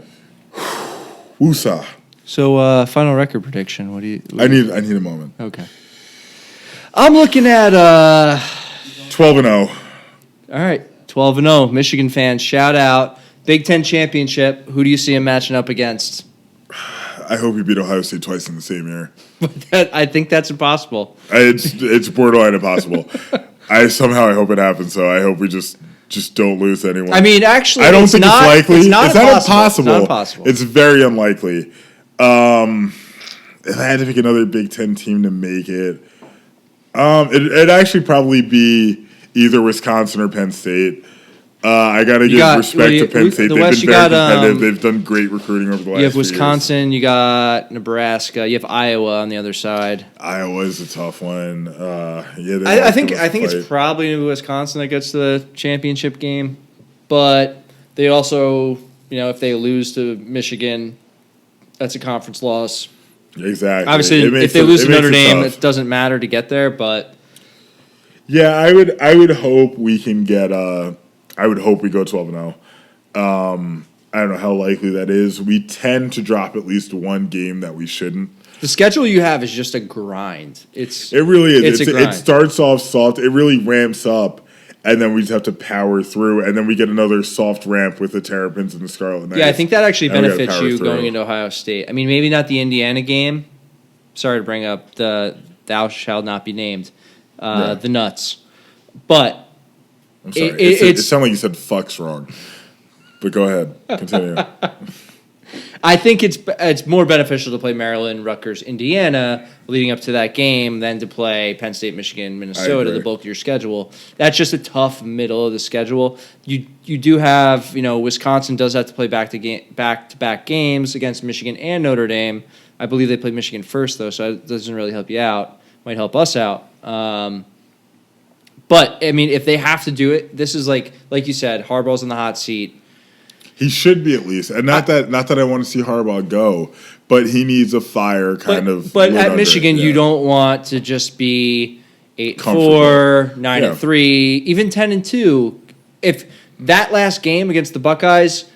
Woosah. So, final record prediction. What do you? I need a moment. Okay. I'm looking at 12-0. All right, 12-0. Michigan fans, shout out. Big Ten championship. Who do you see him matching up against? I hope we beat Ohio State twice in the same year. I think that's impossible. It's borderline impossible. I hope it happens. So I hope we just don't lose to anyone. I mean, actually, I don't think it's likely. It's not impossible. impossible. It's not impossible. It's very unlikely. If I had to pick another Big Ten team to make it, it'd actually probably be either Wisconsin or Penn State. I got to give respect to Penn State. They've been very competitive. They've done great recruiting over the last You have 2 years. Wisconsin, you got Nebraska, you have Iowa on the other side. Iowa is a tough one. I think it's probably Wisconsin that gets to the championship game, but they also, if they lose to Michigan, that's a conference loss. Exactly. Obviously, if they lose to Notre Dame, it doesn't matter to get there. But yeah, I would hope we can get. I would hope we go 12-0. I don't know how likely that is. We tend to drop at least one game that we shouldn't. the schedule you have is just a grind. It really is. It's a grind. It starts off soft. It really ramps up, and then we just have to power through. And then we get another soft ramp with the Terrapins and the Scarlet Knights. Yeah, I think that actually And we gotta benefits power you through. going into Ohio State. I mean, maybe not the Indiana game. Sorry to bring up the thou shalt not be named, the nuts. But I'm sorry. It sounded like you said fucks wrong. But go ahead. Continue. I think it's more beneficial to play Maryland, Rutgers, Indiana leading up to that game than to play Penn State, Michigan, Minnesota, the bulk of your schedule. That's just a tough middle of the schedule. You do have, Wisconsin does have to play back-to-back games against Michigan and Notre Dame. I believe they played Michigan first, though, so it doesn't really help you out. Might help us out. But, I mean, if they have to do it, this is like you said, Harbaugh's in the hot seat. He should be at least, and not that I want to see Harbaugh go, but he needs a fire kind of. But at Michigan, you don't want to just be 8-4, 9-3, even 10-2. If that last game against the Buckeyes,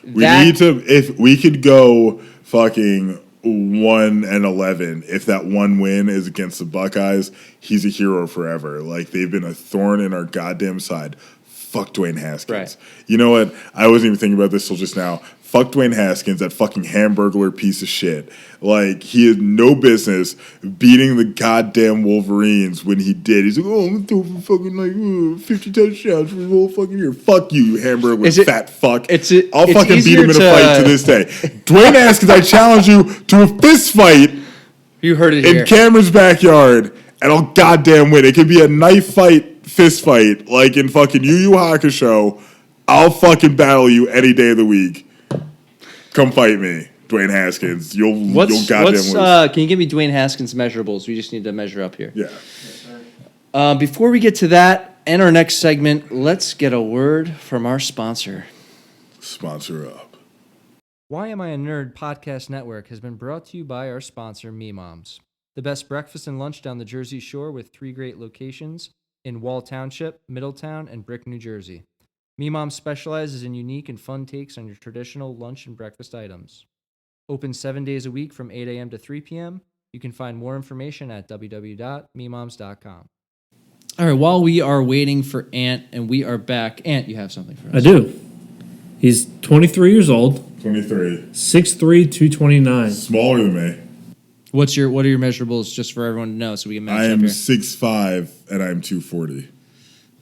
if we could go fucking 1-11, if that one win is against the Buckeyes, he's a hero forever. Like, they've been a thorn in our goddamn side. Fuck Dwayne Haskins. Right. You know what? I wasn't even thinking about this till just now. Fuck Dwayne Haskins, that fucking hamburglar piece of shit. Like, he had no business beating the goddamn Wolverines when he did. He's like, I'm going to throw for fucking 50 touchdowns for the whole fucking year. Fuck you, hamburglar fat fuck. I'll fucking beat him in a fight to this day. Dwayne Haskins, I challenge you to a fist fight. You heard it in here. Cameron's backyard, and I'll goddamn win. It could be a knife fight, fist fight, like in fucking Yu Yu Hakusho. I'll fucking battle you any day of the week. Come fight me, Dwayne Haskins. You'll goddamn lose. Can you give me Dwayne Haskins measurables? We just need to measure up here. Yeah. Before we get to that and our next segment, let's get a word from our sponsor. Sponsor up. Why Am I a Nerd podcast network has been brought to you by our sponsor, Me Moms. The best breakfast and lunch down the Jersey Shore with 3 great locations in Wall Township, Middletown, and Brick, New Jersey. Me Moms specializes in unique and fun takes on your traditional lunch and breakfast items. Open 7 days a week from 8 a.m. to 3 p.m. You can find more information at www.memoms.com. All right, while we are waiting for Ant, and we are back. Ant, you have something for us. I do. He's 23 years old. 23. 6'3", 229. Smaller than me. What are your measurables, just for everyone to know, so we can match I up am here? 6'5", and I'm 240.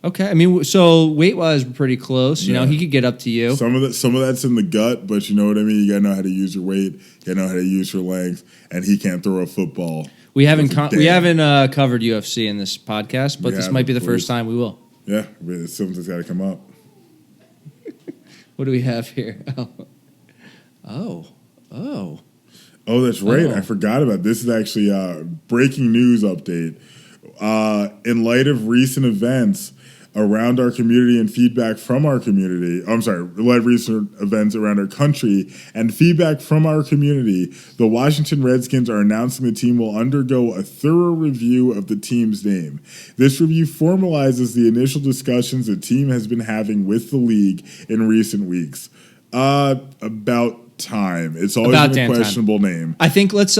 Okay, I mean, so weight-wise, we're pretty close. You know, he could get up to you. Some of that's in the gut, but you know what I mean? You gotta know how to use your weight. You gotta know how to use your length, and he can't throw a football. We haven't covered UFC in this podcast, but this might be the first time we will. Yeah, something's got to come up. What do we have here? Oh. Oh, that's right. Oh. I forgot about this. Is actually a breaking news update. In light of recent events around our community and feedback from our community, in light of recent events around our country and feedback from our community, the Washington Redskins are announcing the team will undergo a thorough review of the team's name. This review formalizes the initial discussions the team has been having with the league in recent weeks. About time. It's always About been a damn time. questionable name. I think let's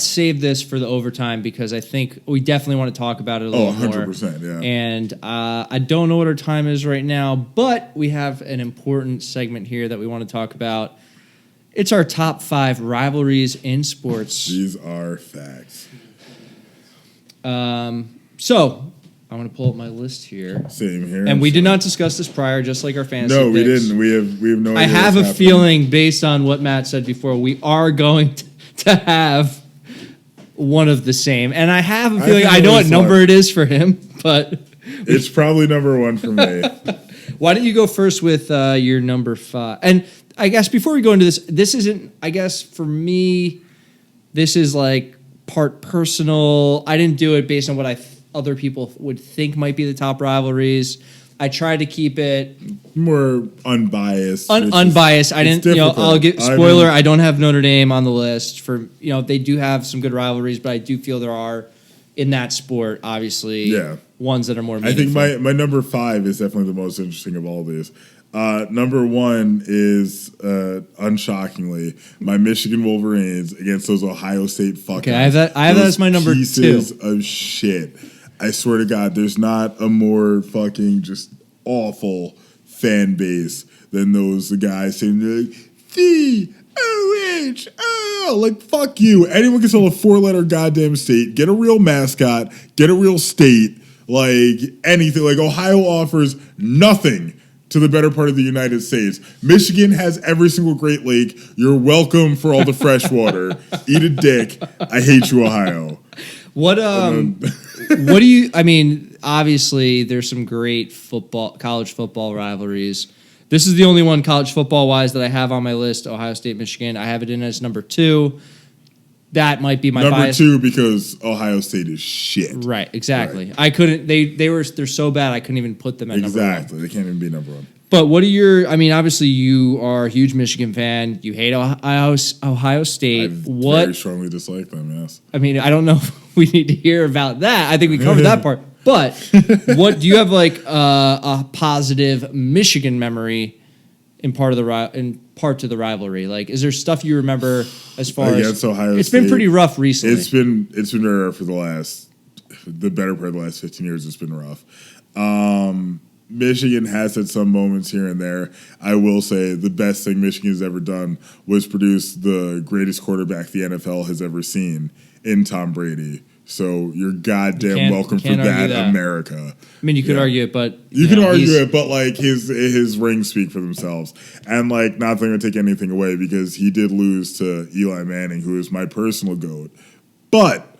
save this for the overtime because I think we definitely want to talk about it a little 100%, more. yeah. And I don't know what our time is right now, but we have an important segment here that we want to talk about. It's our top 5 rivalries in sports. These are facts. So I want to pull up my list here. Same here. And we did not discuss this prior, just like our fantasy No, we picks. didn't. We have no idea. I have what's a happening. feeling, based on what Matt said before, we are going to have one of the same. And I have a feeling, think I know what it's number like- it is for him, but It's probably number 1 for me. why don't you go first with your number 5? And I guess before we go into this isn't, I guess for me, this is like part personal. I didn't do it based on what other people would think might be the top rivalries. I tried to keep it More unbiased. which is- unbiased. I it's didn't, difficult. I'll get I spoiler. mean, I don't have Notre Dame on the list for, they do have some good rivalries, but I do feel there are in that sport, obviously, ones that are more I meaningful. think my number 5 is definitely the most interesting of all these. Number 1 is, unshockingly, my Michigan Wolverines against those Ohio State fuckers. Okay, I have that as my number 2. Pieces of shit. I swear to God, there's not a more fucking just awful fan base than those guys saying like, C-O-H-O. Like, fuck you. Anyone can sell a 4-letter goddamn state, get a real mascot, get a real state, like anything. Like, Ohio offers nothing to the better part of the United States. Michigan has every single Great Lake. You're welcome for all the fresh water. Eat a dick. I hate you, Ohio. What what do you? I mean, obviously, there's some great college football rivalries. This is the only one college football wise that I have on my list. Ohio State, Michigan. I have it in as number 2. That might be my Number bias. 2 because Ohio State is shit. Right, exactly. Right. I couldn't. They're so bad. I couldn't even put them at number 1. Exactly. They can't even be number 1. But what are your? I mean, obviously, you are a huge Michigan fan. You hate Ohio State. I What? very strongly dislike them, yes. I mean, I don't know if we need to hear about that. I think we covered that part. But what do you have like a positive Michigan memory in part to the rivalry? Like, is there stuff you remember as far Against as Ohio It's been State? pretty rough recently. It's been very rough for the better part of the last 15 years. It's been rough. Michigan has had some moments here and there. I will say the best thing Michigan has ever done was produce the greatest quarterback the NFL has ever seen in Tom Brady. So you're goddamn welcome for can't argue that, that. America. I mean, you could argue it, but You can argue he's- it, but like his rings speak for themselves. And like, not going to take anything away because he did lose to Eli Manning, who is my personal GOAT. But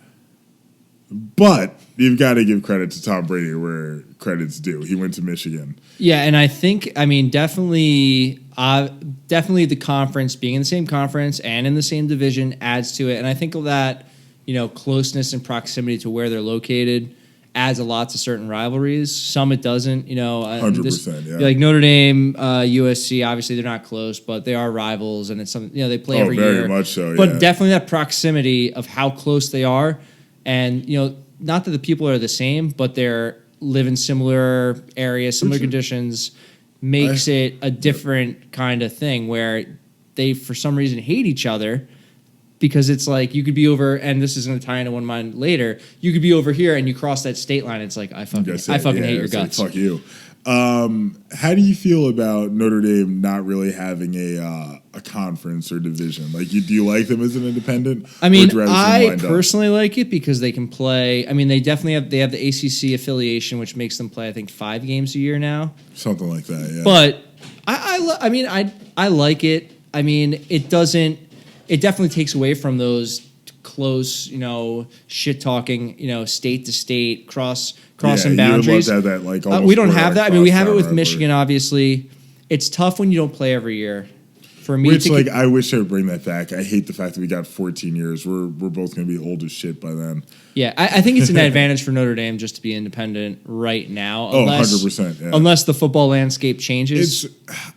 you've got to give credit to Tom Brady where credit's due. He went to Michigan. Yeah, and I think, I mean, definitely the conference, being in the same conference and in the same division adds to it. And I think that, closeness and proximity to where they're located adds a lot to certain rivalries. Some it doesn't, 100%, yeah. Like Notre Dame, USC, obviously they're not close, but they are rivals and it's something, they play every very year. much so, But yeah. definitely that proximity of how close they are. And, not that the people are the same, but they're live in similar areas, similar conditions, makes it a different kind of thing where they, for some reason, hate each other because it's like you could be over, and this is going to tie into one of mine later, you could be over here and you cross that state line. It's like, I fucking hate your it's like, guts. fuck you. How do you feel about Notre Dame not really having a conference or division? Like, do you like them as an independent? I Or mean, would you rather see them I lined up? personally like it because they can play. I mean, they definitely have the ACC affiliation, which makes them play, I think, 5 games a year now. Something like that, yeah. But I like it. I mean, it doesn't. It definitely takes away from those close, shit talking, state to state, crossing You would love boundaries. to have that, like, almost We don't have borderline that. I mean, we have it with crosstown Michigan. Obviously, it's tough when you don't play every year. For me Which, to like, I wish I would bring that back. I hate the fact that we got 14 years. We're both going to be old as shit by then. Yeah, I think it's an advantage for Notre Dame just to be independent right now. Unless, 100%. Yeah. Unless the football landscape changes.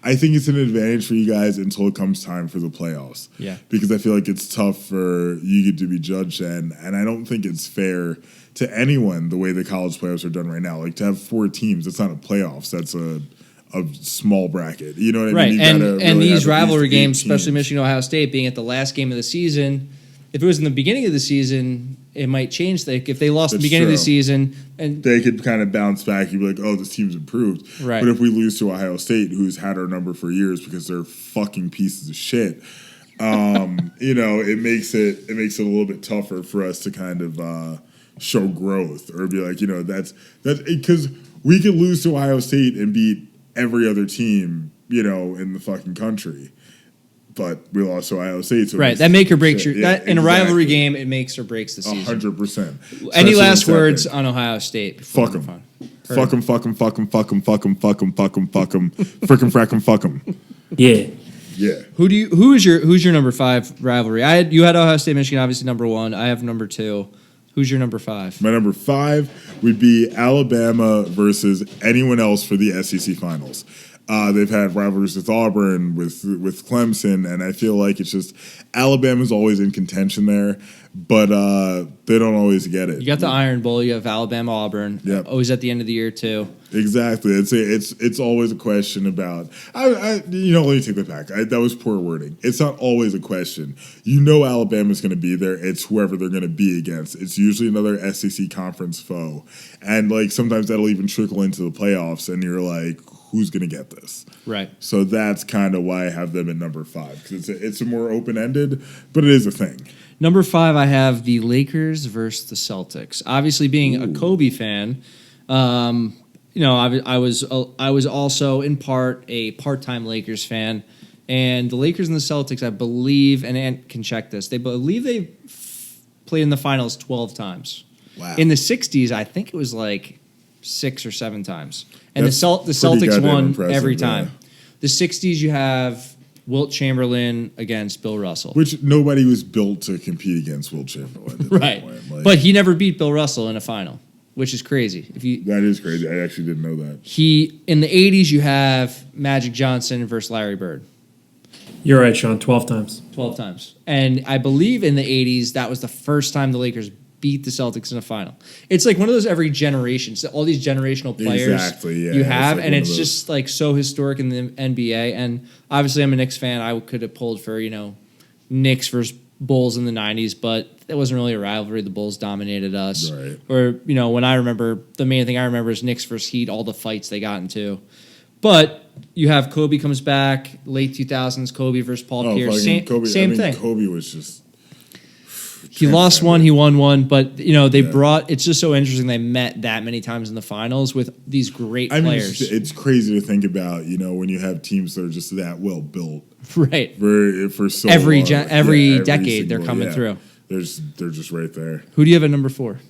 I think it's an advantage for you guys until it comes time for the playoffs. Yeah. Because I feel like it's tough for you to be judged then. And I don't think it's fair to anyone the way the college playoffs are done right now. Like, to have 4 teams, that's not a playoffs. That's a small bracket. You know what I right, mean? And these rivalry games, teams. especially Michigan Ohio State, being at the last game of the season, if it was in the beginning of the season, it might change. Like if they lost the beginning of the season, and they could kind of bounce back. You'd be like, "Oh, this team's improved." Right. But if we lose to Ohio State, who's had our number for years because they're fucking pieces of shit, it makes it a little bit tougher for us to kind of show growth or be like, that's because we could lose to Ohio State and beat every other team, in the fucking country. But we lost to Ohio State. So right, that make or breaks your yeah, that in a rivalry game. It makes or breaks the season. 100%. Any last words on Ohio State? Fuck them. Fuck them. Fuck them. Fuck them. Fuck them. Fuck them. Fuck them. Fuck them. Fuck them. Frickin' frack them. Fuck them. Yeah. Yeah. Who's your number 5 rivalry? You had Ohio State, Michigan, obviously number 1. I have number 2. Who's your number 5? My number 5 would be Alabama versus anyone else for the SEC Finals. They've had rivalries with Auburn, with Clemson, and I feel like it's just Alabama's always in contention there, but they don't always get it. You got the Iron Bowl. You have Alabama, Auburn. Yep. Always at the end of the year too. Exactly. It's always a question about. Let me take that back. That was poor wording. It's not always a question. Alabama's going to be there. It's whoever they're going to be against. It's usually another SEC conference foe, and like sometimes that'll even trickle into the playoffs, and you're like, who's going to get this? Right. So that's kind of why I have them at number 5 because it's a more open ended, but it is a thing. Number 5, I have the Lakers versus the Celtics. Obviously, being a Kobe fan, I was also in part a part-time Lakers fan, and the Lakers and the Celtics, I believe, and Ant can check this, they believe they played in the finals 12 times. Wow. In the 60s, I think it was like 6 or 7 times. And That's the Celtics goddamn won impressive, every yeah. time. The 60s, you have Wilt Chamberlain against Bill Russell. Which nobody was built to compete against Wilt Chamberlain. At Right. That point. But he never beat Bill Russell in a final, which is crazy. That is crazy. I actually didn't know that. In the 80s, you have Magic Johnson versus Larry Bird. You're right, Sean. 12 times. 12 times. And I believe in the 80s, that was the first time the Lakers beat the Celtics in a final. It's like one of those every generation. So all these generational players Exactly, yeah. you have, like and one it's of those. just like so historic in the NBA. And obviously, I'm a Knicks fan. I could have pulled for, Knicks versus Bulls in the 90s, but it wasn't really a rivalry. The Bulls dominated us. Right. Or, when I remember, the main thing I remember is Knicks versus Heat, all the fights they got into. But you have Kobe comes back, late 2000s, Kobe versus Paul Pierce. Same thing. Kobe was just. He lost one, he won one, but they brought. It's just so interesting. They met that many times in the finals with these great players. It's crazy to think about. When you have teams that are just that well built, right? For so every long. every decade they're coming through. They're just right there. Who do you have at number 4?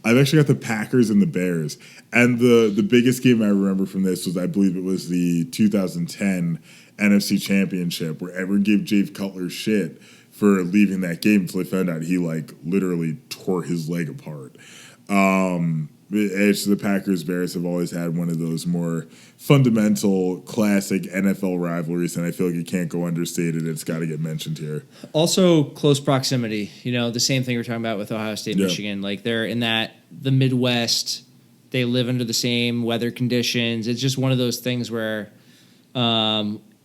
I've actually got the Packers and the Bears, and the biggest game I remember from this was I believe it was the 2010 NFC Championship where everyone gave Jay Cutler shit for leaving that game until they found out he literally tore his leg apart. The Packers Bears have always had one of those more fundamental classic NFL rivalries, and I feel like it can't go understated. It's got to get mentioned here. Also, close proximity. The same thing we're talking about with Ohio State, Yeah. Michigan. Like they're in the Midwest. They live under the same weather conditions. It's just one of those things where.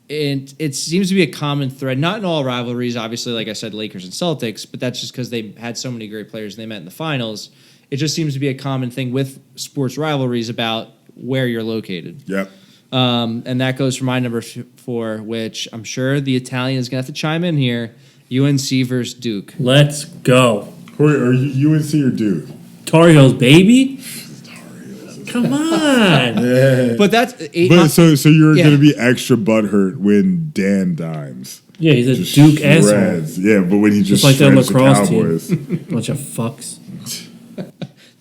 It seems to be a common thread, not in all rivalries, obviously, like I said, Lakers and Celtics, but that's just because they had so many great players and they met in the finals. It just seems to be a common thing with sports rivalries about where you're located. Yep. And that goes for my number 4, which I'm sure the Italian is going to have to chime in here. UNC versus Duke. Let's go. Are you UNC or Duke? Tar Heels, baby. Come on. But that's So you're going to be extra butthurt when Dan dimes. Yeah, he's a Just Duke asshole. shreds. Yeah, but when he just Like that shreds the lacrosse Cowboys. team. Bunch of fucks.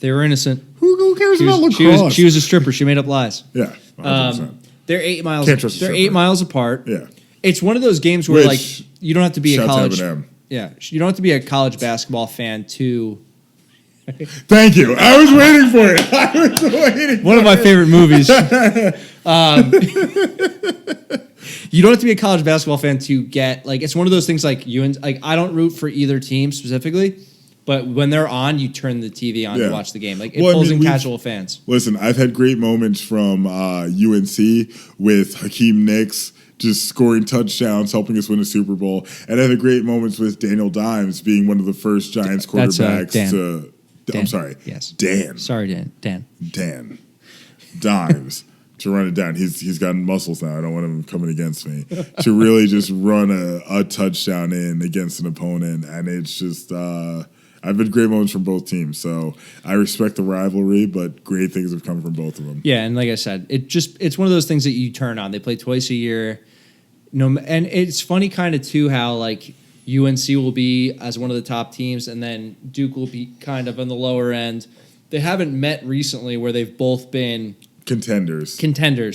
they were innocent. Who cares about lacrosse? She was a stripper. She made up lies. Yeah, 100%. They're 8 miles. Can't trust a They're stripper. 8 miles apart. Yeah. It's one of those games where like Which, you don't have to be a shouts out college. Eminem. Yeah, you don't have to be a college basketball fan to. Thank you. I was waiting for it. I was waiting. One of my favorite movies. You don't have to be a college basketball fan to get like it's one of those things like you and like I don't root for either team specifically, but when they're on, you turn the TV on Yeah. to watch the game. Like it Well, I pulls mean, in we've- casual fans. Listen, I've had great moments from UNC with Hakeem Nicks just scoring touchdowns, helping us win a Super Bowl, and I've had great moments with Daniel Dimes being one of the first Giants That's, quarterbacks Dan. to. Dan. I'm sorry. Yes. Dan. Sorry, Dan. Dimes to run it down. He's got muscles now. I don't want him coming against me to really just run a touchdown in against an opponent, and it's just I've had great moments from both teams. So I respect the rivalry, but great things have come from both of them. Yeah, and like I said, it's one of those things that you turn on. They play twice a year. No, and it's funny kind of too how like UNC will be as one of the top teams, and then Duke will be kind of on the lower end. They haven't met recently where they've both been Contenders.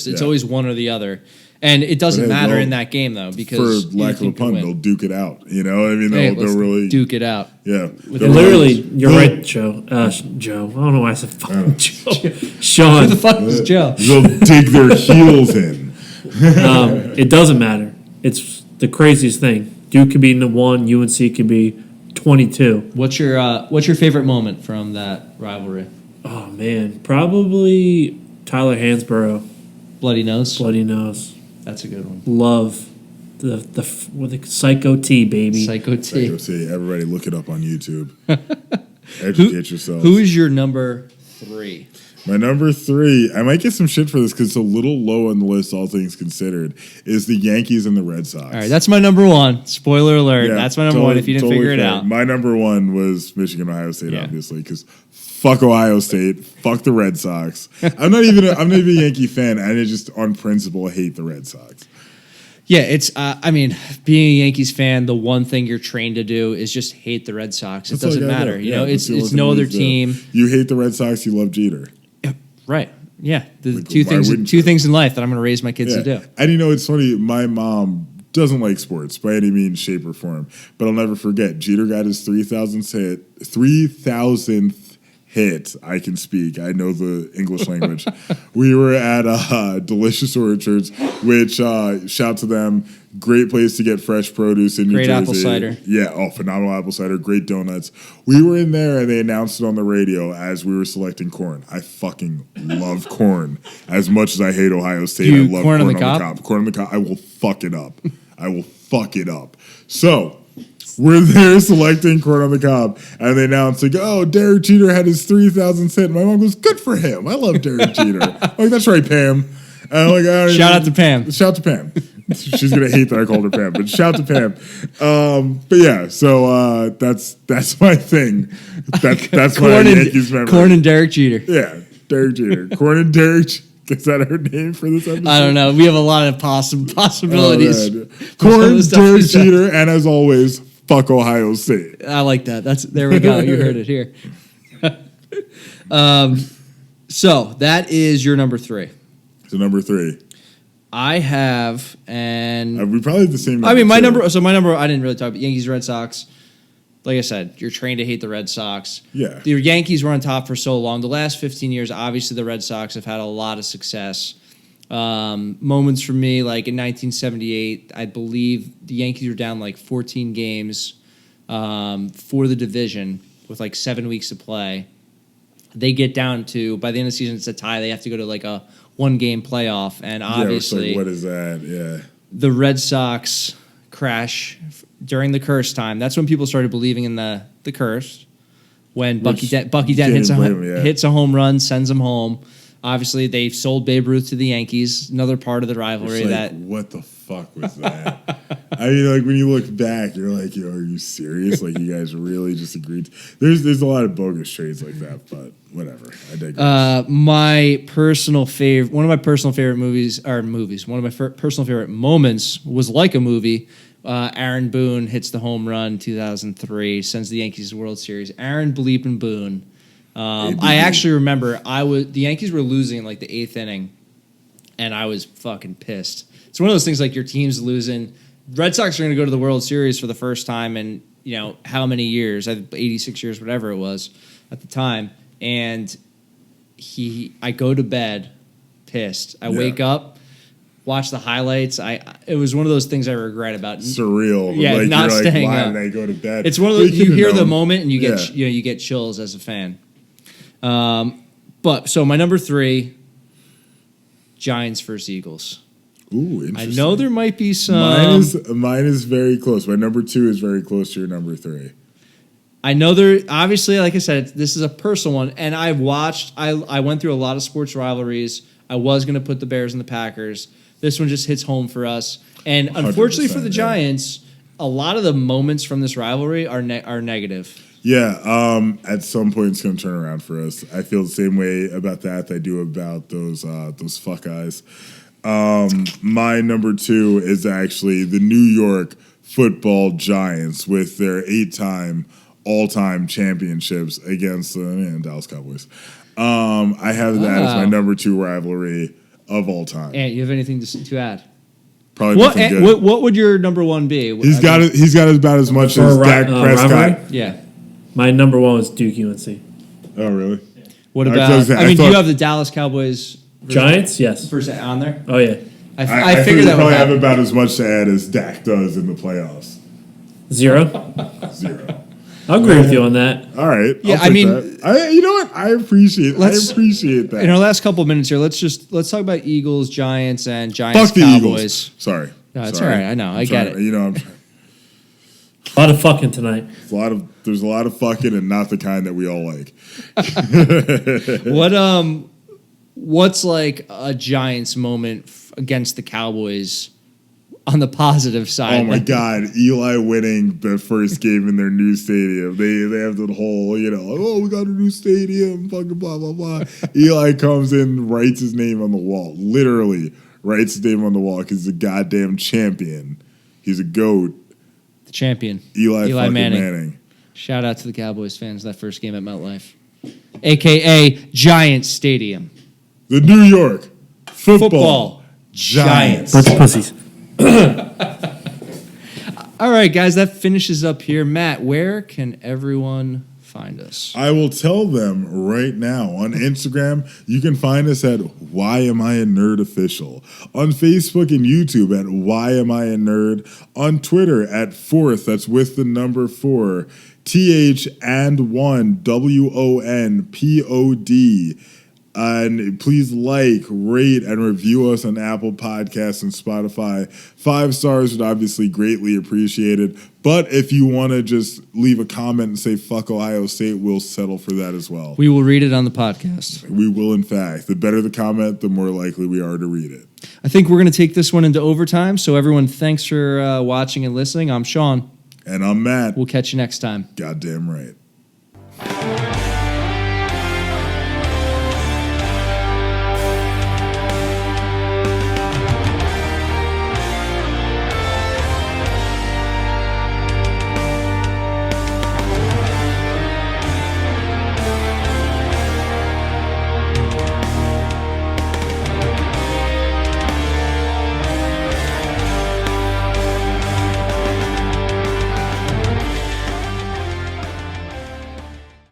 It's Yeah. always one or the other. And it doesn't But hey, matter they'll- in that game, though, For because lack of a anything can pun, win. they'll duke it out. You know, I mean, Hey, they'll let's really duke it out. Yeah, With They'll Literally, really- you're they'll- right, Joe. Joe. I don't know why I said fucking Joe. Sean. Who the fuck is Joe? They'll dig their heels in. It doesn't matter. It's the craziest thing. Duke could be in the 1, UNC could be 22. What's your favorite moment from that rivalry? Oh, man. Probably Tyler Hansborough. Bloody nose. Bloody nose. That's a good one. Love. The Psycho T, baby. Psycho T. Go see everybody. Look it up on YouTube. Educate yourself. Who is your number 3? My number 3, I might get some shit for this because it's a little low on the list, all things considered, is the Yankees and the Red Sox. All right, that's my number 1. Spoiler alert. Yeah, That's my number totally- 1 if you didn't totally figure it fair. out. My number 1 was Michigan, Ohio State, Yeah. obviously, because fuck Ohio State, fuck the Red Sox. I'm not even a Yankee fan, and I just on principle hate the Red Sox. Yeah, it's. I mean, being a Yankees fan, the one thing you're trained to do is just hate the Red Sox. It That's all doesn't you gotta matter. do. You Yeah, know, that's it's the only it's thing no you other need to do. team. You hate the Red Sox, you love Jeter. Right. Yeah. The Like, two why things. wouldn't Two you? things in life that I'm going to raise my kids to do. And you know, it's funny, my mom doesn't like sports by any means, shape, or form. But I'll never forget, Jeter got his 3,000th hit. I can speak. I know the English language. We were at Delicious Orchards, which, shout to them, great place to get fresh produce in New Great Jersey. apple cider. Yeah, phenomenal apple cider, great donuts. We were in there and they announced it on the radio as we were selecting corn. I fucking love corn as much as I hate Ohio State. You I love corn on the cob? Corn on the cob. I will fuck it up. I will fuck it up. So we're there selecting corn on the cob, and they announced like, "Oh, Derek Jeter had his 3,000th hit." My mom goes, "Good for him. I love Derek Jeter." I'm like, "That's right, Pam." And I'm like, I don't Shout even- out to Pam. Shout to Pam. She's gonna hate that I called her Pam, but shout to Pam. But yeah, so that's my thing. That's my Yankees memory. Corn and Derek Jeter. Yeah, Derek Jeter. Corn and Derek. Is that her name for this episode? I don't know. We have a lot of possibilities. Oh, man. Corn, Some stuff Derek we said. Jeter, and as always, fuck Ohio State. I like that. There we go. You heard it here. So that is your number 3. So number 3. I have, and We probably have the same. I mean, my too. number. So my number. I didn't really talk about Yankees, Red Sox. Like I said, you're trained to hate the Red Sox. Yeah. The Yankees were on top for so long. The last 15 years, obviously, the Red Sox have had a lot of success. Moments for me, like in 1978, I believe the Yankees were down like 14 games for the division with like 7 weeks to play. They get down to, by the end of the season, it's a tie. They have to go to like a 1-game playoff. And Yeah, obviously, it's like, what is that? Yeah. the Red Sox crash during the curse time. That's when people started believing in the curse. When Bucky Dent hits hits a home run, sends them home. Obviously, they've sold Babe Ruth to the Yankees. Another part of the rivalry that What the fuck was that? I mean, like when you look back, you're like, yo, are you serious? Like you guys really just agreed. There's a lot of bogus trades like that, but whatever. I digress. my personal favorite, one of my personal favorite one of my personal favorite moments was like a movie. Aaron Boone hits the home run 2003, sends the Yankees to the World Series. Aaron bleeping Boone. I actually remember the Yankees were losing in like the 8th inning, and I was fucking pissed. it's one of those things like your team's losing. Red Sox are going to go to the World Series for the first time in, how many years? 86 years, whatever it was at the time. And I go to bed pissed. I wake up, watch the highlights. It was one of those things I regret about. Surreal. Yeah, like, not you're staying like, why up. did I go to bed? It's one of those, you hear the known. moment and you get you get chills as a fan. But so my number 3, Giants versus Eagles. Ooh, I interesting. know there might be some. Mine is very close. My number 2 is very close to your number 3. I know there, obviously, like I said, this is a personal one, and I went through a lot of sports rivalries. I was going to put the Bears and the Packers. This one just hits home for us. And unfortunately for the Giants, a lot of the moments from this rivalry are negative. Yeah, at some point it's going to turn around for us. I feel the same way about that I do about those fuck eyes. My number 2 is actually the New York Football Giants with their 8-time all-time championships against the Dallas Cowboys. I have that as my number 2 rivalry of all time. And you have anything to add? Probably nothing good. What would your number 1 be? He's got about as much For as a Dak Prescott. rivalry? Yeah. My number 1 was Duke UNC. Oh, really? What I about? was gonna say, I mean, do thought- you have the Dallas Cowboys Giants? Yes. first on there? Oh, yeah. I I figured that would probably have happen. about as much to add as Dak does in the playoffs. 0. 0. I'll agree with you on that. All right. Yeah, I'll I take mean- that. You know what? I appreciate that. In our last couple of minutes here, let's talk about Eagles, Giants, and Giants Fuck the Cowboys. Eagles. Sorry. No, it's Sorry. all right. I know. I'm I get sorry. it. A lot of fucking tonight. There's a lot of fucking and not the kind that we all like. What's like a Giants moment against the Cowboys on the positive side? Oh my God, Eli winning the first game in their new stadium. They have the whole, we got a new stadium, fucking blah, blah, blah. Eli comes in, writes his name on the wall. Literally writes his name on the wall because he's a goddamn champion. He's a GOAT. The champion. Eli fucking Manning. Shout out to the Cowboys fans that first game at MetLife. AKA Giants Stadium. The New York Football Giants. Bunch of pussies. All right, guys, that finishes up here. Matt, where can everyone find us? I will tell them right now. On Instagram, you can find us at Why Am I a Nerd Official. On Facebook and YouTube at Why Am I a Nerd. On Twitter at Fourth, that's with the number 4. TH and 1 WONPOD. And please like, rate, and review us on Apple Podcasts and Spotify. 5 stars would obviously greatly appreciated. But if you want to just leave a comment and say fuck Ohio State, we'll settle for that as well. We will read it on the podcast. We will, in fact. The better the comment, the more likely we are to read it. I think we're going to take this one into overtime. So everyone, thanks for watching and listening. I'm Sean. And I'm Matt. We'll catch you next time. Goddamn right.